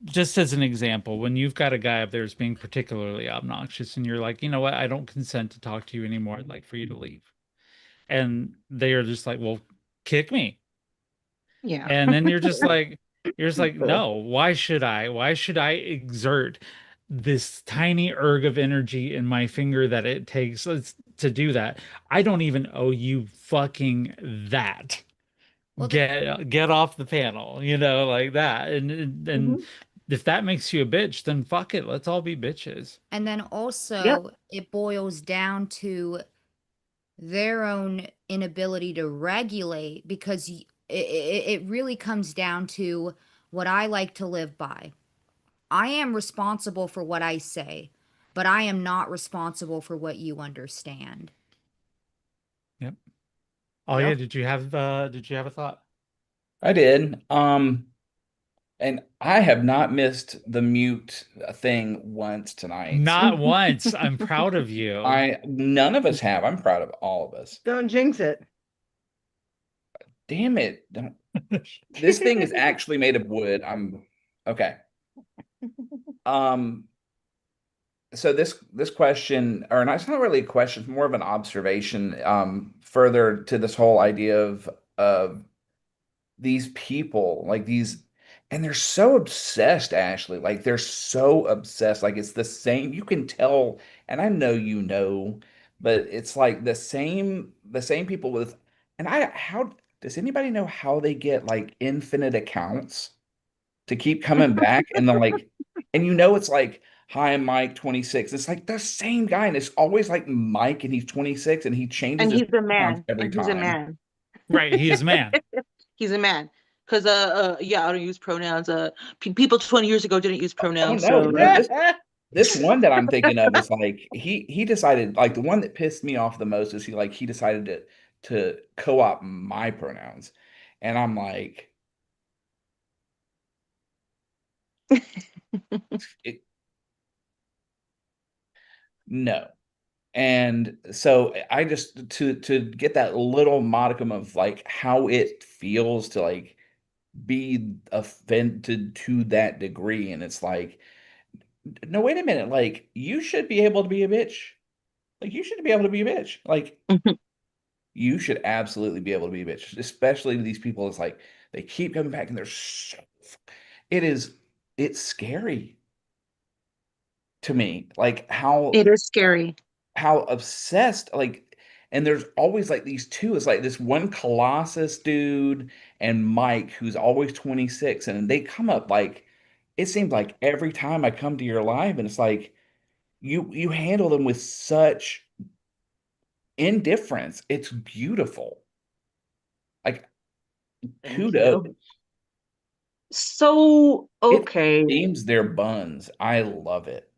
just as an example, when you've got a guy up there who's being particularly obnoxious and you're like, you know what, I don't consent to talk to you anymore. I'd like for you to leave. and they are just like, well, kick me. Yeah. And then you're just like, no, why should I exert this tiny erg of energy in my finger that it takes to do that? I don't even owe you fucking that. Well, Get off the panel, like that. And Mhm. if that makes you a bitch, then fuck it. Let's all be bitches. and then Yep. also it boils down to their own inability to regulate because it really comes down to what I like to live by. I am responsible for what I say, but I am not responsible for what you understand. Yep. Oh yeah, Yep. did you have a thought? I did. And I have not missed the mute thing once tonight. Not once. I'm proud of you. None of us have. I'm proud of all of us. Don't jinx it. Damn it. Don't. This thing is actually made of wood. I'm okay. Um, so this question, or not, it's not really a question, it's more of an observation, further to this whole idea of these people, like these, and they're so obsessed, Ashley. Like they're so obsessed. Like it's the same, you can tell, and I know but it's like the same people with, and how does anybody know how they get like infinite accounts to keep coming back? And then like, and it's like, hi, I'm Mike 26. It's like the same guy, and it's always like Mike, and he's 26, and he changes And his he's a pronouns man. every And he's a time. man. Right, he is man. He's a man. Because yeah, I don't use pronouns. People 20 years ago didn't use Oh pronouns, no, so no, this one that I'm thinking of is like he decided, like the one that pissed me off the most is he decided to co-opt my pronouns. And I'm like, it, no. And so I just to get that little modicum of like how it feels to like be offended to that degree. And it's like, no, wait a minute, like you should be able to be a bitch. Like you should be able to be a bitch. Like you should absolutely be able to be a bitch, especially to these people. It's like they keep coming back and they're so, it is, it's scary to me. Like it is scary. how obsessed, like, and there's always like these two. It's like this one Colossus dude and Mike, who's always 26, and they come up like it seems like every time I come to your live, and it's like you handle them with such indifference. It's beautiful. Like Thank kudos. you. So, It okay. steams their buns. I love it.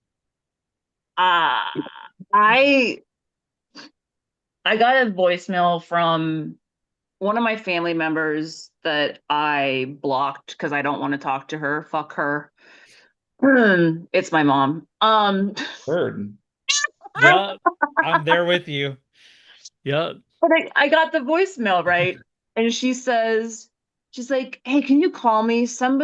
Uh, I I got a voicemail from one of my family members that I blocked because I don't want to talk to her. Fuck her. It's my mom. Bird. Yep. I'm there with you. Yep. But I got the voicemail, right? And she's like, hey, can you call me? Some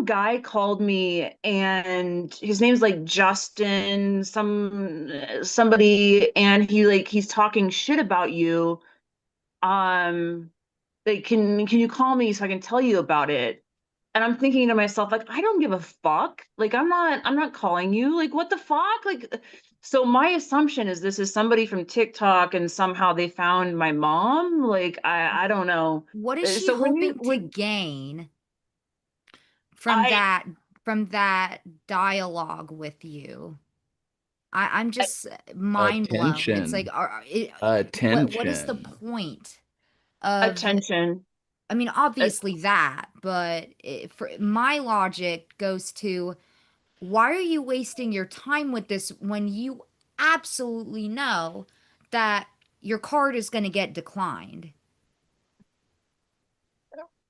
guy called me and his name's like Justin, somebody, and he's talking shit about you. Um, like, can you call me so I can tell you about it? And I'm thinking to myself, like, I don't give a fuck. Like, I'm not calling you. Like, what the fuck? Like, so my assumption is this is somebody from TikTok and somehow they found my mom. Like, I don't know. What is she So hoping to when gain from I, that dialogue with you? I'm I just mind blown. It's like, Attention. what is the Attention. point of? attention. I mean, Uh, obviously that, but for my logic goes to why are you wasting your time with this when you absolutely know that your card is going to get declined?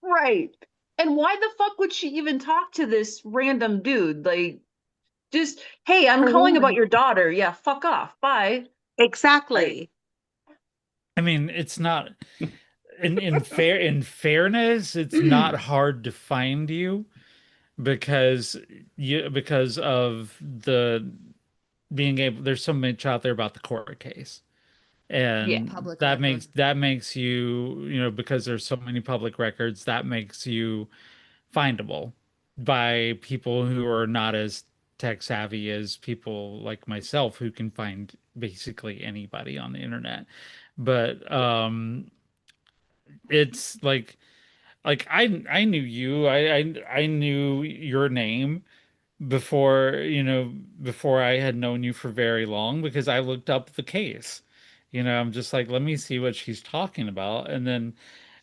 right. And why the fuck would she even talk to this random dude? Like, just, hey, I'm For calling about one. your daughter. Yeah, fuck off. Bye. Right. Exactly. I mean, it's not in fairness, it's not hard to find you because of the being able there's so much out there about the court case. Yeah. And Public that record. makes you, you know, because there's so many public records, that makes you findable by people who are not as tech savvy as people like myself who can find basically anybody on the internet. But it's like I knew you. I knew your name before, you know, before I had known you for very long because I looked up the case. You know, I'm just like, let me see what she's talking about. And then,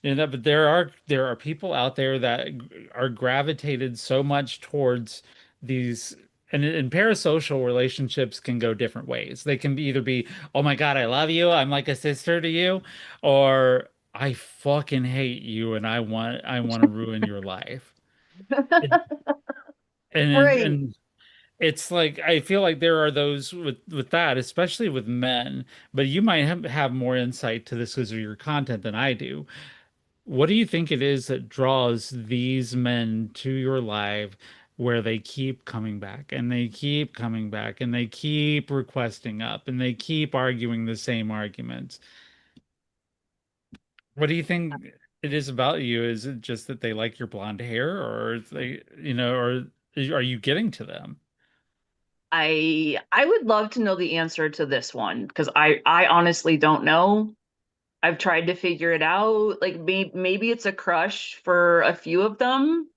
you know, but there are people out there that are gravitated so much towards these and parasocial relationships can go different ways. They can either be, oh my God, I love you, I'm like a sister to you, or I fucking hate you and I want to ruin your life. And Right. and it's like I feel like there are those with that, especially with men, but you might have more insight to this because of your content than I do. What do you think it is that draws these men to your live where they keep coming back and they keep coming back and they keep requesting up and they keep arguing the same arguments? What do you think it is about you? Is it just that they like your blonde hair or is they, you know, or are you getting to them? I would love to know the answer to this one because I honestly don't know. I've tried to figure it out. Like maybe it's a crush for a few of them,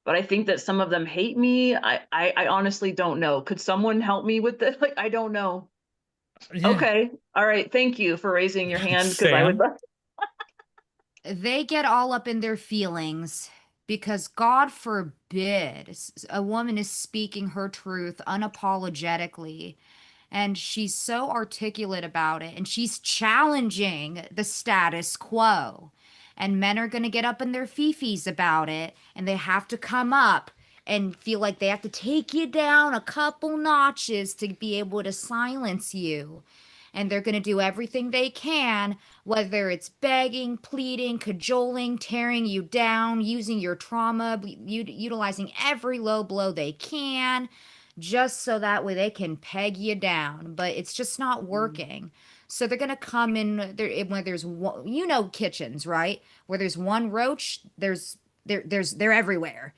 but I think that some of them hate me. I honestly don't know. Could someone help me with this? Like I don't know. Yeah. Okay. All right. Thank you for raising your hand because I would Sam? love. They get all up in their feelings because God forbid a woman is speaking her truth unapologetically, and she's so articulate about it and she's challenging the status quo, and men are going to get up in their fifis about it, and they have to come up and feel like they have to take you down a couple notches to be able to silence you, and they're going to do everything they can, whether it's begging, pleading, cajoling, tearing you down, using your trauma, utilizing every low blow they can, just so that way they can peg you down. But it's just not working. So they're going to come in there when there's one, you know, kitchens, right? Where there's one roach, they're everywhere,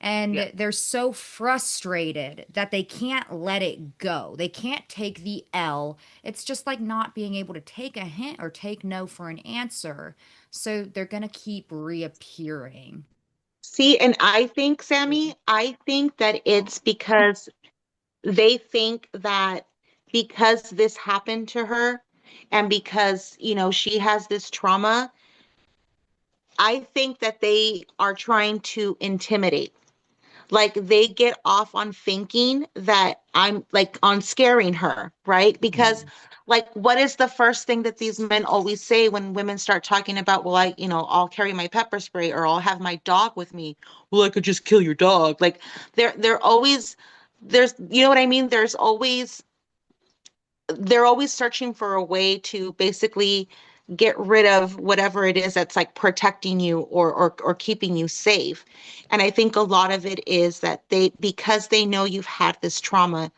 Yeah. and they're so frustrated that they can't let it go. They can't take the L. It's just like not being able to take a hint or take no for an answer. So they're going to keep reappearing. See, and I think, Sammy, I think that it's because they think that because this happened to her and because, she has this trauma, I think that they are trying to intimidate. Like they get off on thinking that I'm like on scaring her, right? Because Mm. like what is the first thing that these men always say when women start talking about, well, I'll carry my pepper spray or I'll have my dog with me. Well, I could just kill your dog. Like they're always there's you know what I mean? They're always searching for a way to basically get rid of whatever it is that's like protecting you or keeping you safe. And I think a lot of it is that they because they know you've had this trauma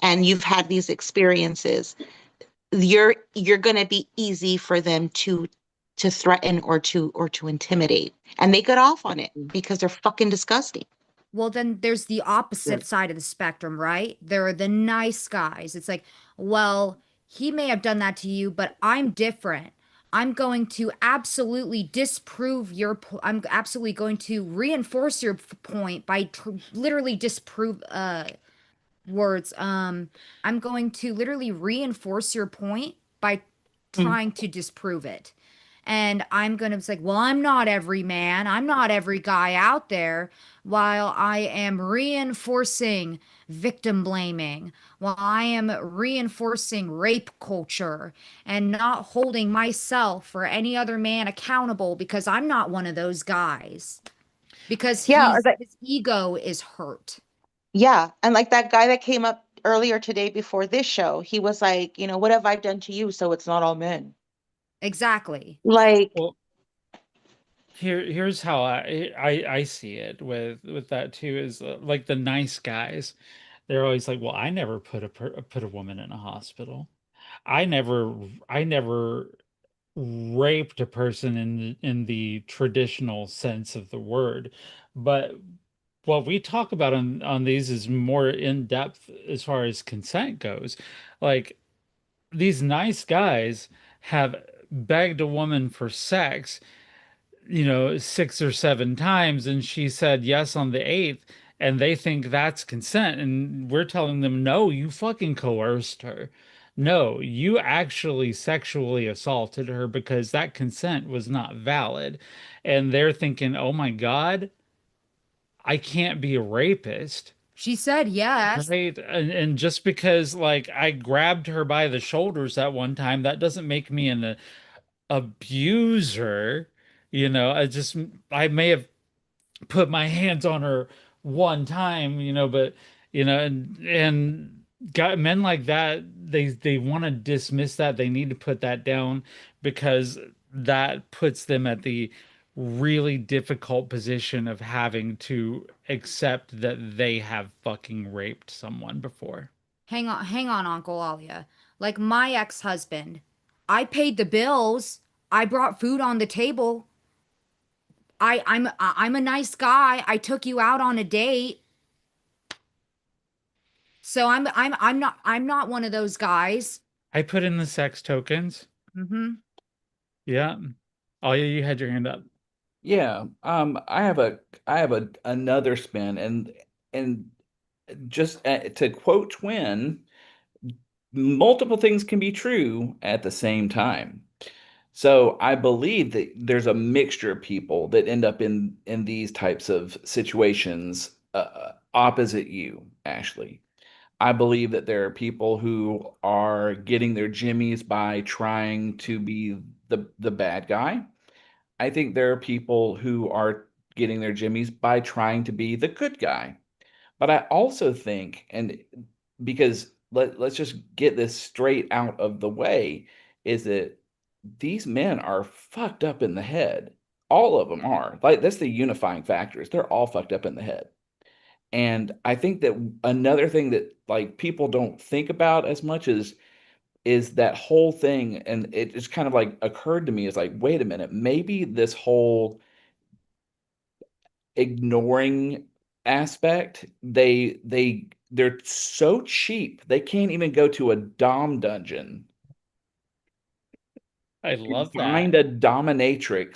and you've had these experiences, you're going to be easy for them to threaten or to intimidate. And they get off on it because they're fucking disgusting. Well, then there's the Yeah. opposite side of the spectrum, right? There are the nice guys. It's like, well, he may have done that to you, but I'm different. I'm going to absolutely disprove I'm absolutely going to reinforce your point by literally disprove words. I'm going to literally reinforce your point by Mm. trying to disprove it. And I'm going to be like, well, I'm not every man. I'm not every guy out there. While I am reinforcing victim blaming, while I am reinforcing rape culture and not holding myself or any other man accountable because I'm not one of those guys. Because Yeah, his ego is hurt. yeah. And like that guy that came up earlier today before this show, he was like, what have I done to you? So it's not all men. Exactly. Like, Well, here's how I see it with that too is like the nice guys. They're always like, "Well, I never put a woman in a hospital. I never raped a person in the traditional sense of the word, but what we talk about on these is more in depth as far as consent goes. Like these nice guys have begged a woman for sex, 6 or 7 times, and she said yes on the eighth, and they think that's consent. And we're telling them, no, you fucking coerced her. No, you actually sexually assaulted her because that consent was not valid. And they're thinking, oh my God, I can't be a rapist. She said yes. Right. And just because like I grabbed her by the shoulders that one time, that doesn't make me an abuser. I may have put my hands on her one time, but and got men like that, they want to dismiss that. They need to put that down because that puts them at the really difficult position of having to accept that they have fucking raped someone before. Hang on, Uncle Alia. Like my ex-husband, I paid the bills. I brought food on the table. I'm a nice guy. I took you out on a date. So I'm not one of those guys. I put in the sex tokens. Mm-hmm. Yeah. Oh, yeah, you had your hand up. Yeah, I have another spin, and just to quote Twin, multiple things can be true at the same time. So I believe that there's a mixture of people that end up in these types of situations, opposite you, Ashley. I believe that there are people who are getting their jimmies by trying to be the bad guy. I think there are people who are getting their jimmies by trying to be the good guy. But I also think, and because let's just get this straight out of the way, is that these men are fucked up in the head. All of them are. Like that's the unifying factor is they're all fucked up in the head. And I think that another thing that like people don't think about as much is that whole thing, and it just kind of like occurred to me is like, wait a minute, maybe this whole ignoring aspect, they're so cheap they can't even go to a dom dungeon I and love find that. a dominatrix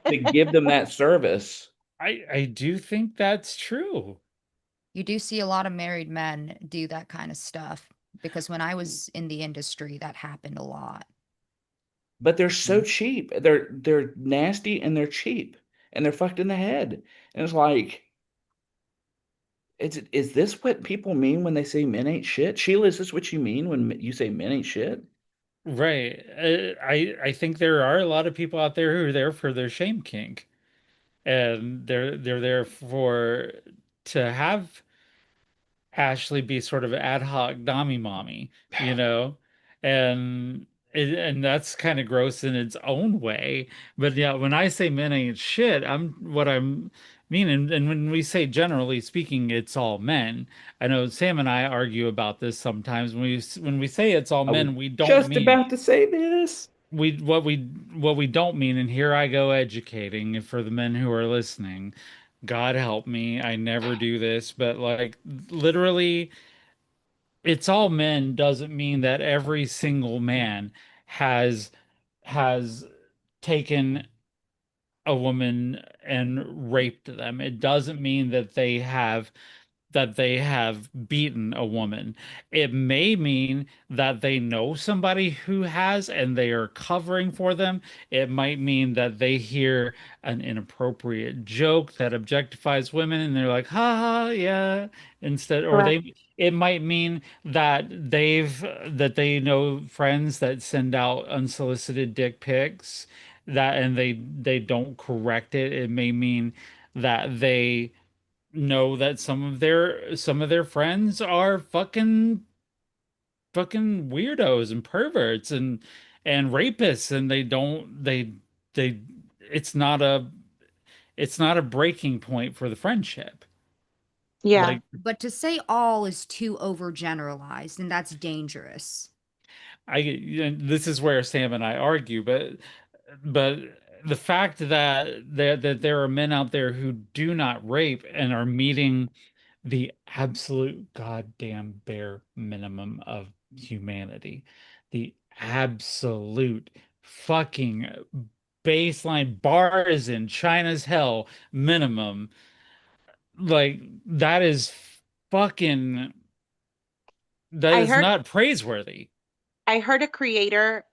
to give them that service. I do think that's true. You do see a lot of married men do that kind of stuff because when I was in the industry, that happened a lot. But they're so cheap. They're nasty and they're cheap and they're fucked in the head. And it's like, is this what people mean when they say men ain't shit? Sheila, is this what you mean when you say men ain't shit? Right. I think there are a lot of people out there who are there for their shame kink, and they're there for to have Ashley be sort of ad hoc dommy mommy, you know, and and that's kind of gross in its own way. But yeah, when I say men ain't shit, I'm mean, and when we say generally speaking, it's all men. I know Sam and I argue about this sometimes. When we say it's all I was men, we don't just mean about to say this. what we don't mean, and here I go educating for the men who are listening. God help me, I never do this, but like literally, it's all men doesn't mean that every single man has has taken a woman and raped them. It doesn't mean that they have beaten a woman. It may mean that they know somebody who has and they are covering for them. It might mean that they hear an inappropriate joke that objectifies women and they're like, ha ha, yeah, instead, or Correct. it might mean that they know friends that send out unsolicited dick pics that and they don't correct it. It may mean that they know that some of their friends are fucking weirdos and perverts and rapists, and they don't they it's not a breaking point for the friendship. Yeah. Like But to say all is too overgeneralized, and that's dangerous. this is where Sam and I argue, but the fact that there are men out there who do not rape and are meeting the absolute goddamn bare minimum of humanity, the absolute fucking baseline bars in China's hell minimum, like that is fucking that I is heard not praiseworthy. I heard a creator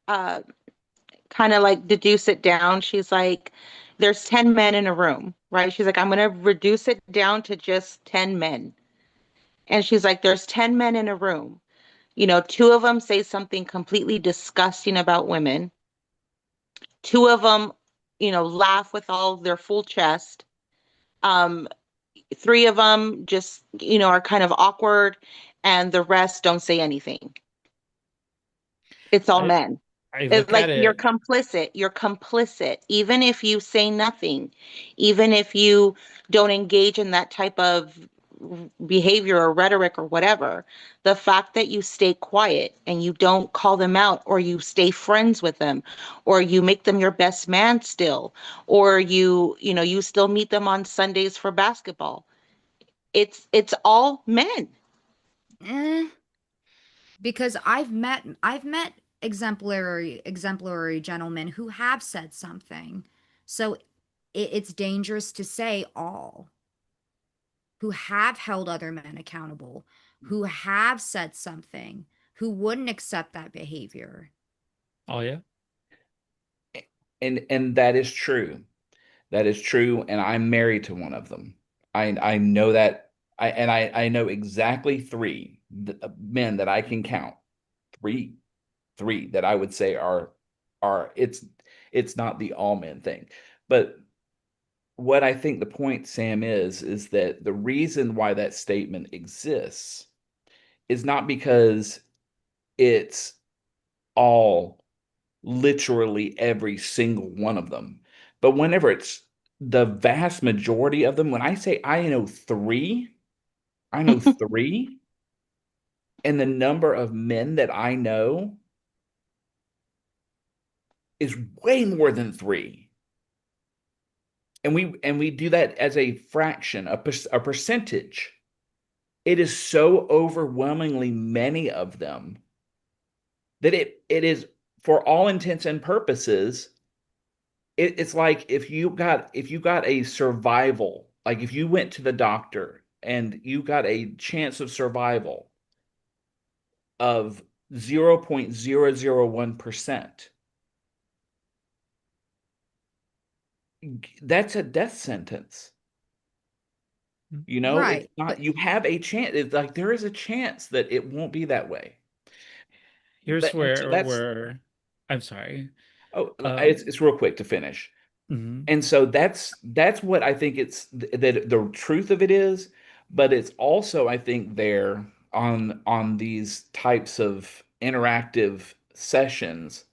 kind of like deduce it down. She's like, there's 10 men in a room, right? She's like, I'm going to reduce it down to just 10 men. And she's like, there's 10 men in a room. You know, two of them say something completely disgusting about women. Two of them, you know, laugh with all their full chest. Um, Three of them just, you know, are kind of awkward, and the rest don't say anything. It's all I men. I It's look like at you're it. complicit. You're complicit. Even if you say nothing, even if you don't engage in that type of behavior or rhetoric or whatever, the fact that you stay quiet and you don't call them out, or you stay friends with them, or you make them your best man still, or you know, you still meet them on Sundays for basketball. It's all men. Eh, because I've met exemplary gentlemen who have said something. So it's dangerous to say all, who have held other men accountable, who have said something, who wouldn't accept that behavior. Oh yeah. And that is true. That is true, and I'm married to one of them. I know that. I know exactly three men that I can count. Three, three that I would say are it's not the all men thing. But what I think the point, Sam, is that the reason why that statement exists is not because it's all literally every single one of them. But whenever it's the vast majority of them, when I say I know three, and the number of men that I know is way more than three. And we do that as a fraction, a percentage. It is so overwhelmingly many of them that it is, for all intents and purposes, it's like if you got a survival, like if you went to the doctor and you got a chance of survival of 0.001%, that's a death sentence. You know, it's Right. not, But you have a chance. It's like there is a chance that it won't be that way. Here's And so that's, where I'm sorry. oh, Um, it's real quick to finish. mhm. And so that's what I think it's that the truth of it is, but it's also, I think, there on these types of interactive sessions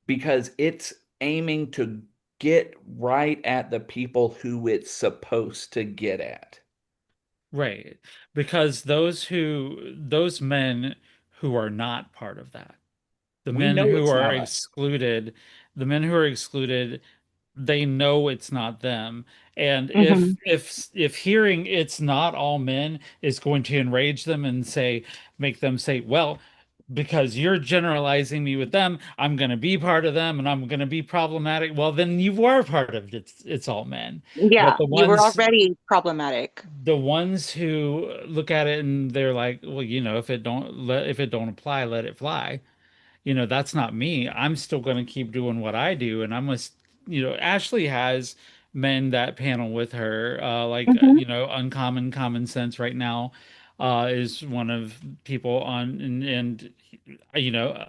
because it's aiming to get right at the people who it's supposed to get at. Right. Because those men who are not part of that, the We men know who it's are not us. excluded, the men who are excluded, they know it's not them. And Hmm. if hearing it's not all men is going to enrage them and make them say, well, because you're generalizing me with them, I'm going to be part of them and I'm going to be problematic. Well, then you are part of it's all men. But Yeah, you were already problematic. the ones who look at it and they're like, well, if it don't apply, let it fly. That's not me. I'm still going to keep doing what I do, and I must, Ashley has men that panel with her, Hmm. Uncommon Common Sense right now, is one of people on, and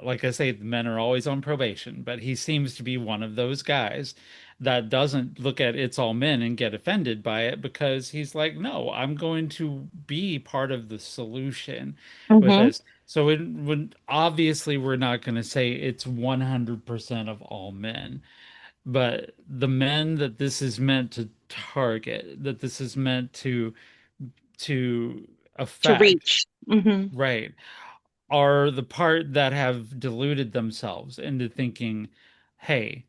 like I say, the men are always on probation, but he seems to be one of those guys that doesn't look at it's all men and get offended by it because he's like, no, I'm going to be part of the solution with Hmm. this. So it would obviously we're not going to say it's 100% of all men, but the men that this is meant to target, that this is meant to To affect, reach. Hmm. right, are the part that have deluded themselves into thinking, hey,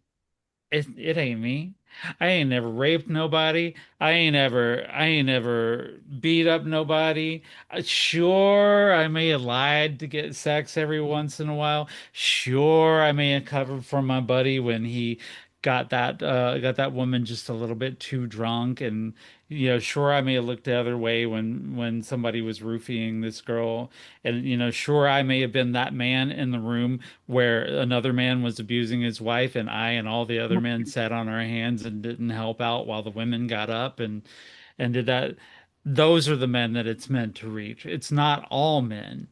it ain't me. I ain't never raped nobody. I ain't ever beat up nobody. Sure, I may have lied to get sex every once in a while. Sure, I may have covered for my buddy when he got that woman just a little bit too drunk, and sure, I may have looked the other way when somebody was roofing this girl, and sure, I may have been that man in the room where another man was abusing his wife, and I and all the other men sat on our hands and didn't help out while the women got up and did that. Those are the men that it's meant to reach. It's not all men.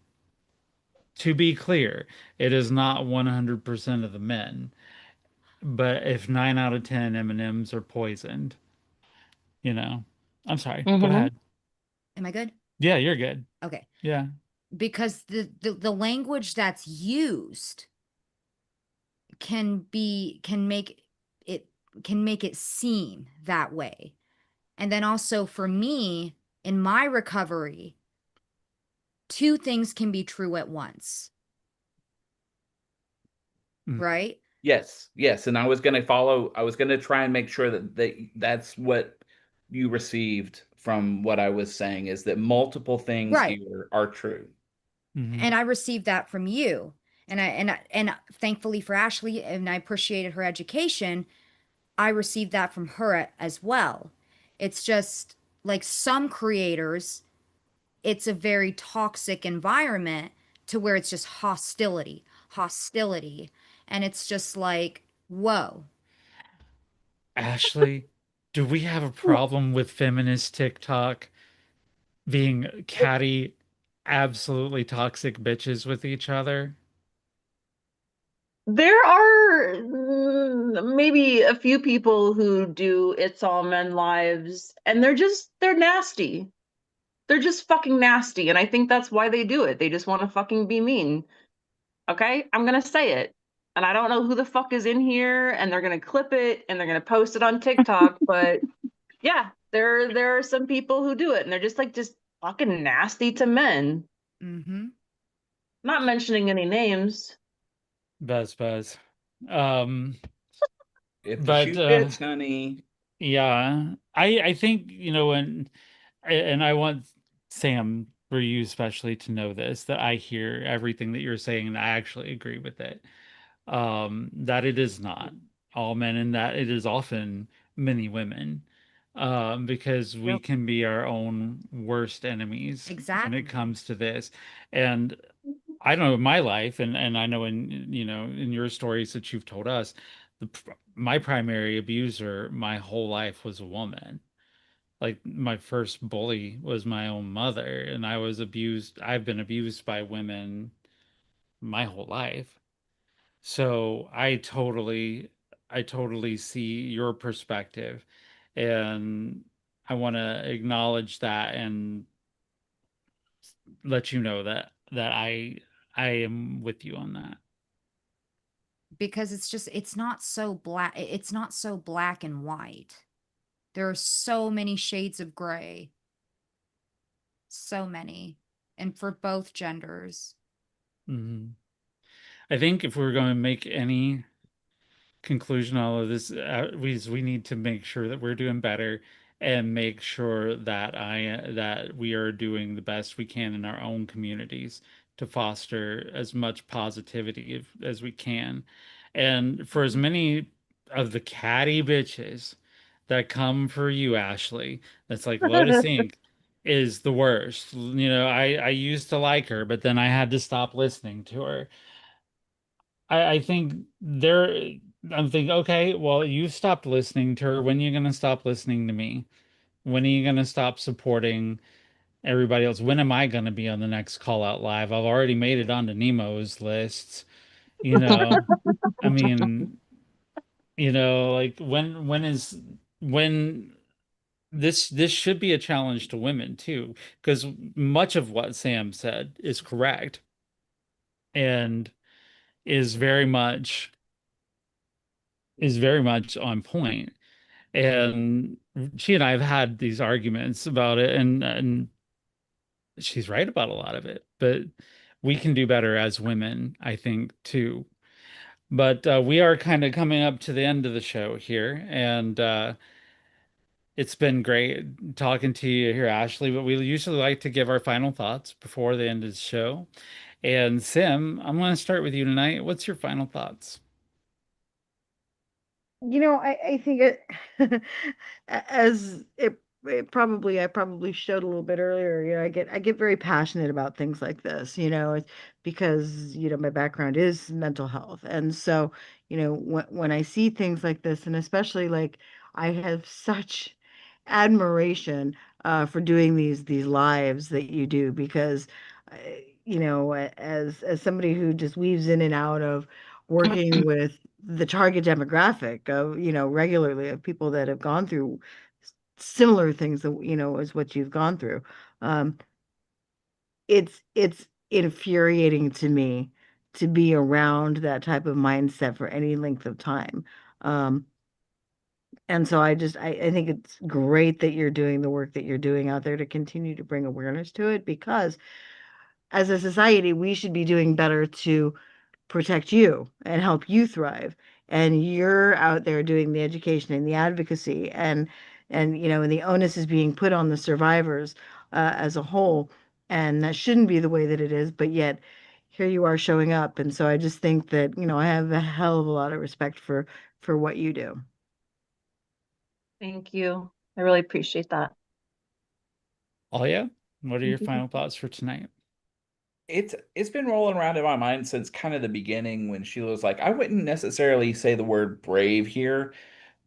To be clear, it is not 100% of the men. But if 9 out of 10 M&Ms are poisoned, you know, I'm sorry. Go Mm-hmm. ahead. Am I good? Yeah, you're good. Okay. Yeah. Because the language that's used can make it seem that way. And then also for me, in my recovery, two things can be true at once, Mm. right? Yes, yes. And I was going to try and make sure that's what you received from what I was saying, is that multiple things Right. here are true. Mhm. And I received that from you. And thankfully for Ashley, and I appreciated her education, I received that from her as well. It's just like some creators, it's a very toxic environment to where it's just hostility, hostility. And it's just like, whoa. Ashley, do we have a problem with feminist TikTok being catty, absolutely toxic bitches with each other? There are maybe a few people who do It's All Men lives, and they're nasty. They're just fucking nasty, and I think that's why they do it. They just want to fucking be mean. Okay? I'm gonna say it. And I don't know who the fuck is in here, and they're gonna clip it and they're gonna post it on TikTok, but yeah, there are some people who do it, and they're just fucking nasty to men. Mm-hmm. Not mentioning any names. Buzz. Um, If the but shoe fits, honey. yeah, I think, and I want Sam, for you especially, to know this, that I hear everything that you're saying and I actually agree with it. That it is not all men and that it is often many women. Because we Yep. can be our own worst enemies when it Exactly. comes to this. And I know in my life, and I know in your stories that you've told us, my primary abuser my whole life was a woman. Like my first bully was my own mother, and I was abused. I've been abused by women my whole life. So I totally see your perspective, and I want to acknowledge that and let you know that I am with you on that. Because it's not so black and white. There are so many shades of gray. So many. And for both genders. Mhm. I think if we're going to make any conclusion all of this, we need to make sure that we're doing better and make sure that we are doing the best we can in our own communities to foster as much positivity as we can. And for as many of the catty bitches that come for you, Ashley, that's like Lotus Inc. is the worst. I used to like her, but then I had to stop listening to her. I think I'm thinking, okay, well, you stopped listening to her. When are you going to stop listening to me? When are you going to stop supporting everybody else? When am I going to be on the next call out live? I've already made it onto Nemo's lists, you know. I mean, like when this should be a challenge to women too, because much of what Sam said is correct and is very much on point. And she and I have had these arguments about it, and she's right about a lot of it. But we can do better as women, I think, too. But we are kind of coming up to the end of the show here, and it's been great talking to you here, Ashley. But we usually like to give our final thoughts before the end of the show. And Sim, I'm going to start with you tonight. What's your final thoughts? I think as it probably I probably showed a little bit earlier, I get very passionate about things like this, because my background is mental health. And so, when I see things like this, and especially like I have such admiration for doing these lives that you do, because uh, as somebody who just weaves in and out of working with the target demographic of, regularly, of people that have gone through similar things that, as what you've gone through. Um, it's infuriating to me to be around that type of mindset for any length of time. Um, and so I think it's great that you're doing the work that you're doing out there to continue to bring awareness to it, because as a society, we should be doing better to protect you and help you thrive. And you're out there doing the education and the advocacy, and the onus is being put on the survivors as a whole. And that shouldn't be the way that it is, but yet here you are showing up. And so I just think that, I have a hell of a lot of respect for what you do. Thank you. I really appreciate that. Oh yeah, what are your final thoughts for tonight? It's been rolling around in my mind since kind of the beginning when Sheila was like, I wouldn't necessarily say the word brave here.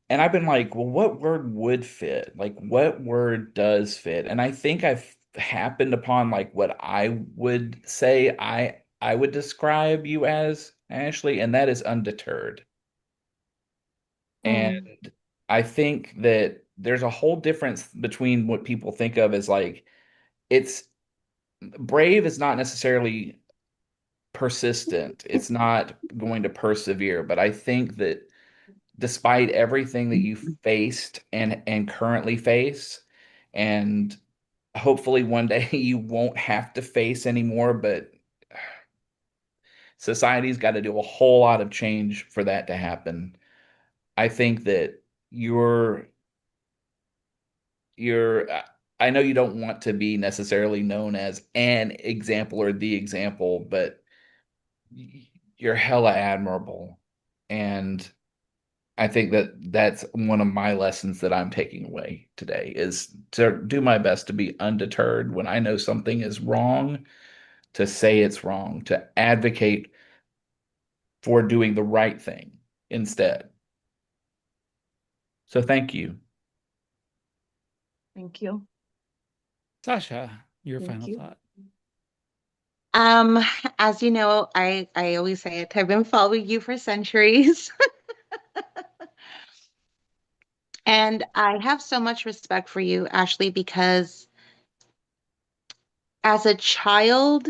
And I've been like, well, what word would fit? Like, what word does fit? And I think I've happened upon like what I would say I would describe you as, Ashley, and that is undeterred. And Mm. I think that there's a whole difference between what people think of as like it's brave is not necessarily persistent. It's not going to persevere, but I think that despite everything that you faced and currently face, and hopefully one day you won't have to face anymore, but society's got to do a whole lot of change for that to happen. I think that you're you're I know you don't want to be necessarily known as an example or the example, but you're hella admirable. And I think that that's one of my lessons that I'm taking away today is to do my best to be undeterred when I know something is wrong, to say it's wrong, to advocate for doing the right thing instead. So thank you. Thank you. Sasha, your Thank final you. thought. Um, as you know, I always say it, I've been following you for centuries. And I have so much respect for you, Ashley, because as a child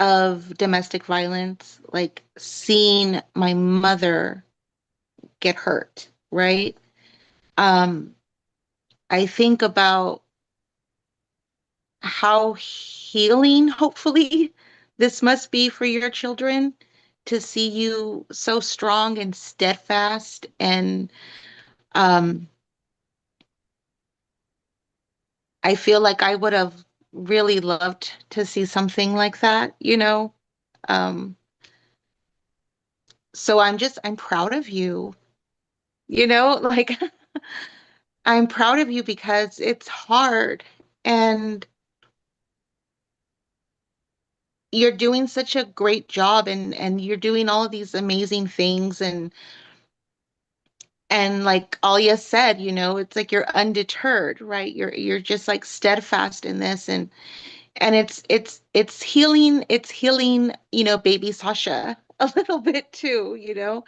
of domestic violence, like seeing my mother get hurt, right? Um, I think about how healing, hopefully, this must be for your children to see you so strong and steadfast. And um, I feel like I would have really loved to see something like that, you know? Um, so I'm proud of you, like I'm proud of you because it's hard and you're doing such a great job and you're doing all of these amazing things and like Alia said, it's like you're undeterred, right? You're just like steadfast in this and it's healing, baby Sasha a little bit too,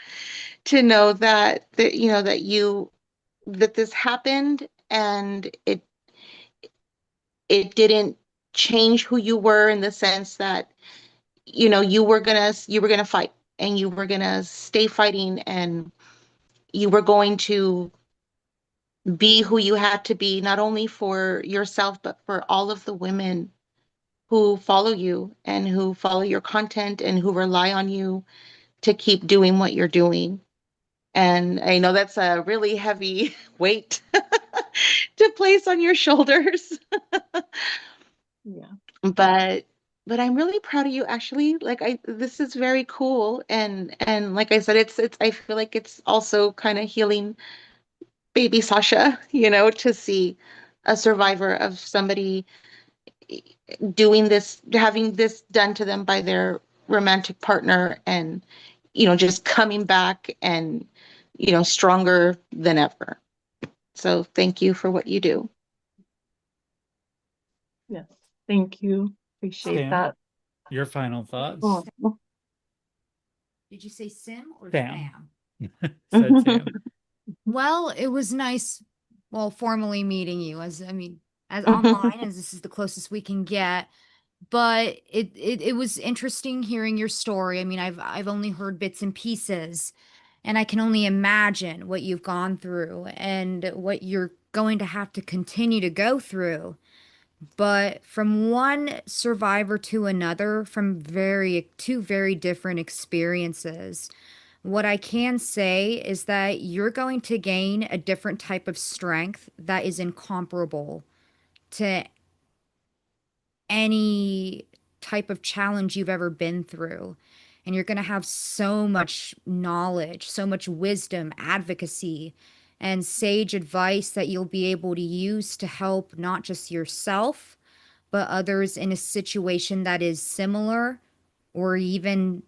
to know that this happened and it didn't change who you were in the sense that you were gonna fight and you were gonna stay fighting and you were going to be who you had to be not only for yourself but for all of the women who follow you and who follow your content and who rely on you to keep doing what you're doing. And I know that's a really heavy weight to place on your shoulders. Yeah. but but I'm really proud of you actually. Like I this is very cool, and like I said, it's I feel like it's also kind of healing baby Sasha, to see a survivor of somebody doing this, having this done to them by their romantic partner, and just coming back and stronger than ever. So thank you for what you do. Yes. Thank you. Appreciate Sam, that. your final Oh. thoughts? Did you say Sim or Sam. Sam? Said Sam. Well, it was nice, well, formally meeting you as online as this is the closest we can get. But it was interesting hearing your story. I mean, I've only heard bits and pieces, and I can only imagine what you've gone through and what you're going to have to continue to go through. But from one survivor to another, from two very different experiences, what I can say is that you're going to gain a different type of strength that is incomparable to any type of challenge you've ever been through. And you're going to have so much knowledge, so much wisdom, advocacy, and sage advice that you'll be able to use to help not just yourself, but others in a situation that is similar or even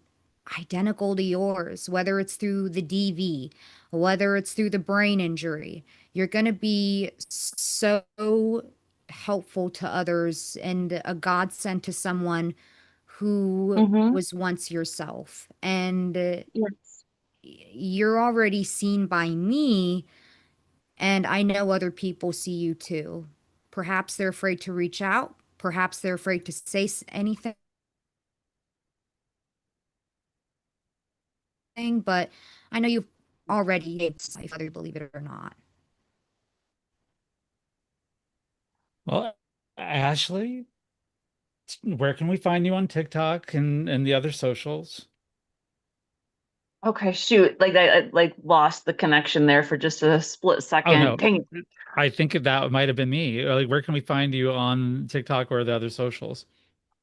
identical to yours, whether it's through the DV, whether it's through the brain injury. You're going to be so helpful to others and a godsend to someone who Mm-hmm. was once yourself. And Yes. you're already seen by me, and I know other people see you too. Perhaps they're afraid to reach out, perhaps they're afraid to say anything, but I know you've already made life, whether you believe it or not. Well, Ashley, where can we find you on TikTok and the other socials? Okay, shoot. Like I like lost the connection there for just a split Oh second. no, Dang. I think that might have been me. Like, where can we find you on TikTok or the other socials?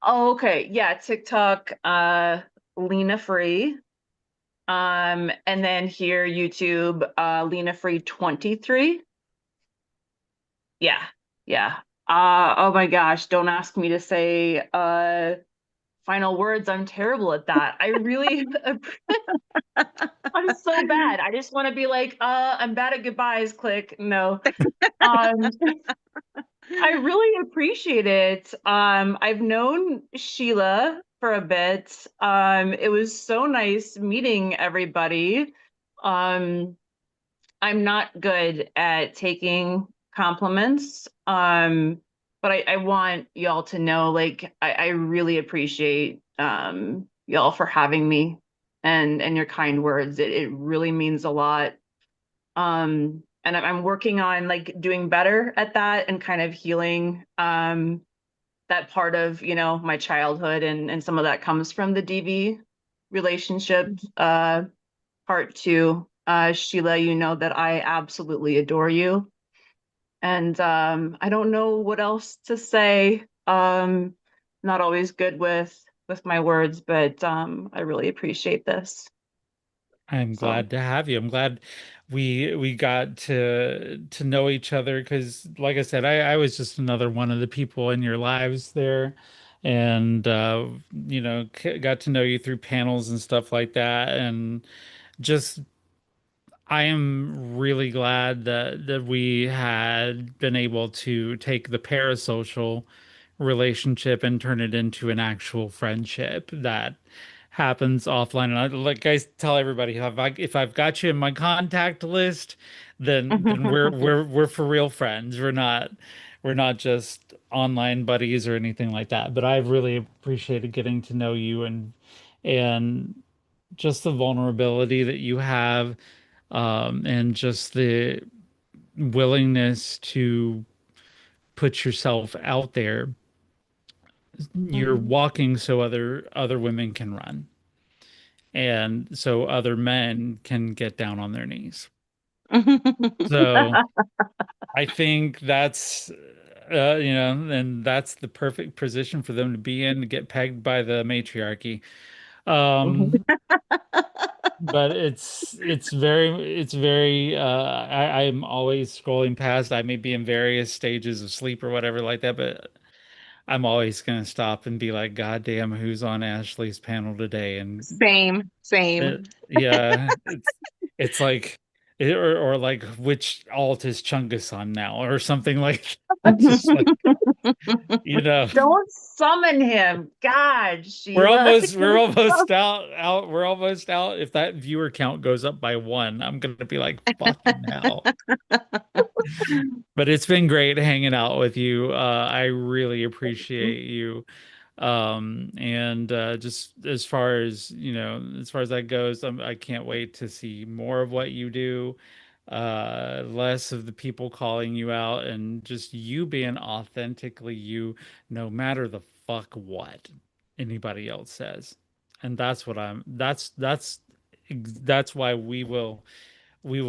Oh, okay. Yeah, TikTok, Lena Free. And then here, YouTube, Lena Free 23. Yeah, yeah. Oh my gosh, don't ask me to say final words. I'm terrible at that. I really I'm so bad. I just want to be like, I'm bad at goodbyes, click. No. Um, I really appreciate it. I've known Sheila for a bit. It was so nice meeting everybody. Um, I'm not good at taking compliments. But I want y'all to know, like, I really appreciate y'all for having me and your kind words. It really means a lot. And I'm working on like doing better at that and kind of healing that part of, my childhood, and some of that comes from the DV relationship part too. Sheila, you know that I absolutely adore you. And I don't know what else to say. Not always good with my words, but I really appreciate this. I'm So glad to have you. I'm glad we got to know each other because, like I said, I was just another one of the people in your lives there, and got to know you through panels and stuff like that, and just I am really glad that we had been able to take the parasocial relationship and turn it into an actual friendship that happens offline. And like I tell everybody, if I've got you in my contact list, then we're for real friends. We're not just online buddies or anything like that. But I've really appreciated getting to know you and just the vulnerability that you have, and just the willingness to put yourself out there You're walking so other women can run, and so other men can get down on their knees. So I think that's and that's the perfect position for them to be in to get pegged by the matriarchy. Um, but it's very I'm always scrolling past. I may be in various stages of sleep or whatever like that, but I'm always gonna stop and be like, God damn, who's on Ashley's panel today? And Same, same. yeah, it's like or like which alt is Chungus on now or something like that. Just like, you know. Don't summon him. God, We're Sheila. almost we're almost out we're almost out. If that viewer count goes up by one, I'm gonna be like, fucking hell. But it's been great hanging out with you. I really appreciate you. And just as far as, as far as that goes, I can't wait to see more of what you do. Less of the people calling you out and just you being authentically you, no matter the fuck what anybody else says. And that's what that's why we will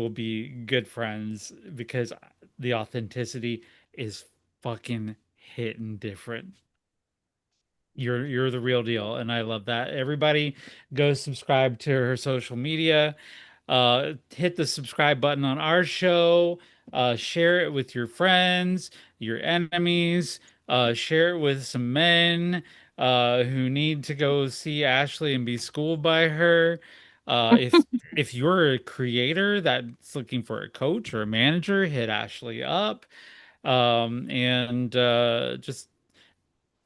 be good friends, because the authenticity is fucking hitting different. You're the real deal, and I love that. Everybody go subscribe to her social media. Hit the subscribe button on our show. Share it with your friends, your enemies. Share it with some men who need to go see Ashley and be schooled by her. If you're a creator that's looking for a coach or a manager, hit Ashley up. And just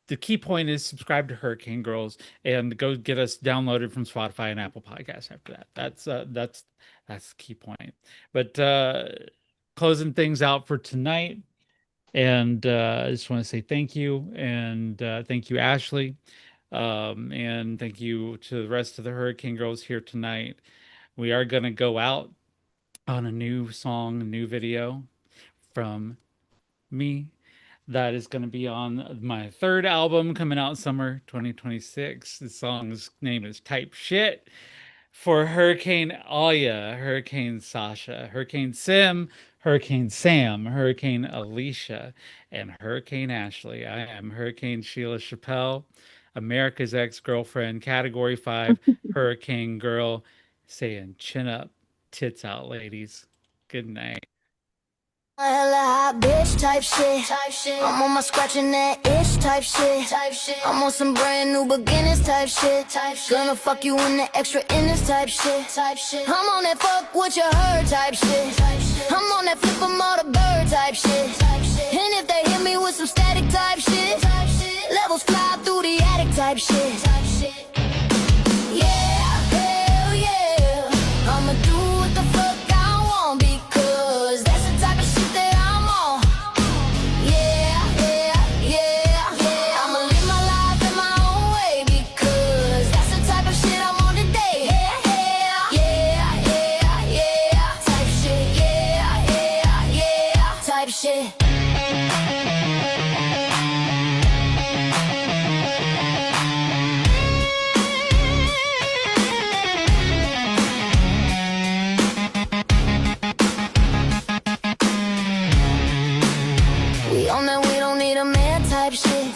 the key point is subscribe to Hurricane Girls and go get us downloaded from Spotify and Apple Podcasts after that. That's the key point. But closing things out for tonight, and I just want to say thank you, and thank you, Ashley, and thank you to the rest of the Hurricane Girls here tonight. We are going to go out on a new song, a new video from me that is going to be on my third album coming out summer 2026. The song's name is Type Shit, for Hurricane Aya, Hurricane Sasha, Hurricane Sim, Hurricane Sam, Hurricane Alicia, and Hurricane Ashley. I am Hurricane Sheila Chappelle, America's ex-girlfriend, Category 5 Hurricane Girl, saying chin up, tits out, ladies. Good night. Hella hot bitch type shit. I'm on my scratching that itch type shit. I'm on some brand new beginners type shit. Gonna fuck you in the extra inners type shit. I'm on that fuck what you heard type shit. I'm on that flip 'em all the bird type shit. And if they hit me with some static type shit, levels fly through the attic type shit. Yeah, hell yeah. I'ma do what the fuck I want, because that's the type of shit that I'm on. Yeah, yeah, yeah, yeah. I'ma live my life in my own way, because that's the type of shit I'm on today. Yeah, yeah, yeah, yeah, type shit. Yeah, yeah, yeah, type shit. We on that we don't need a man type shit.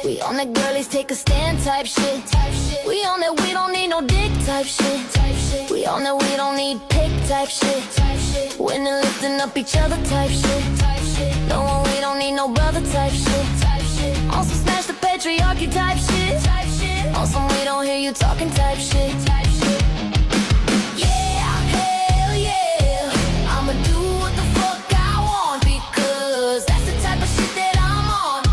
We on that girlies take a stand type shit. We on that we don't need no dick type shit. We on that we don't need pick type shit. When they're lifting up each other type shit. No, we don't need no brother type shit. Also smash the patriarchy type shit. Also we don't hear you talking type shit. Yeah, hell yeah. I'ma do what the fuck I want, because that's the type of shit that I'm on.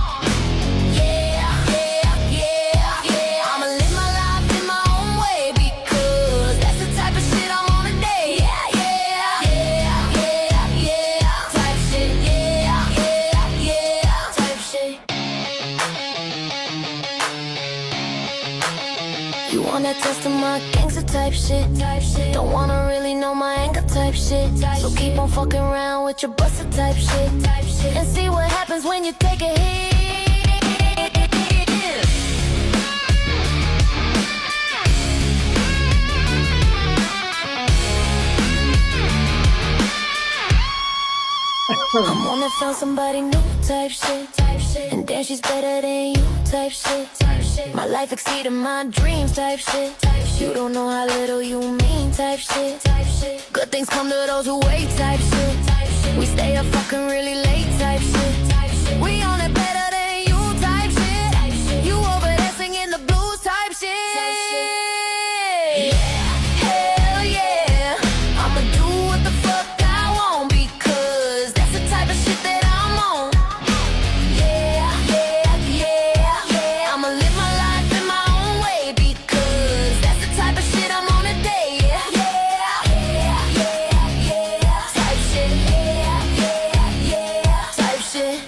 Yeah, yeah, yeah, yeah. I'ma live my life in my own way, because that's the type of shit I'm on today. Yeah, yeah, yeah, yeah, yeah, type shit. Yeah, yeah, yeah, type shit. You want that test of my gangster type shit. Don't wanna really know my anger type shit. So keep on fucking around with your buster type shit. And see what happens when you take a hit. I'm on that found somebody new type shit. And then she's better than you type shit. My life exceeded my dreams type shit. You don't know how little you mean type shit. Good things come to those who wait type shit. We stay up fucking really late type shit. We on it better than you type shit. You over there singing the blues type shit. Hell yeah. I'ma do what the fuck I want because that's the type of shit that I'm on. Yeah, yeah, yeah, yeah. I'ma live my life in my own way because that's the type of shit I'm on today. Yeah, yeah, yeah, yeah. Type shit. Yeah, yeah, yeah. Type shit.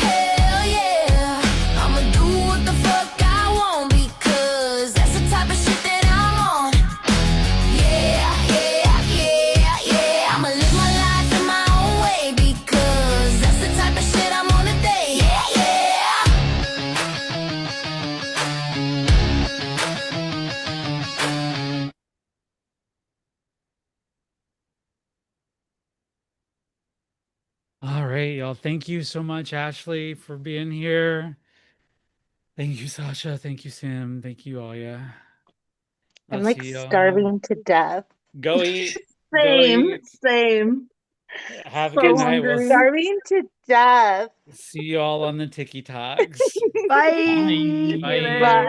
Hell yeah. I'ma do what the fuck I want because that's the type of shit that I'm on. Yeah, yeah, yeah, yeah. I'ma live my life in my own way because that's the type of shit I'm on today. Yeah, yeah. All right, y'all. Thank you so much, Ashley, for being here. Thank you, Sasha. Thank you, Sim. Thank you, Aya. I'm I'll like see y'all. starving to death. Go eat. Go Same, eat. same. Have a So good I'm night. hungry. starving to death. See you all on the TikToks. Bye. Bye. Later. Bye.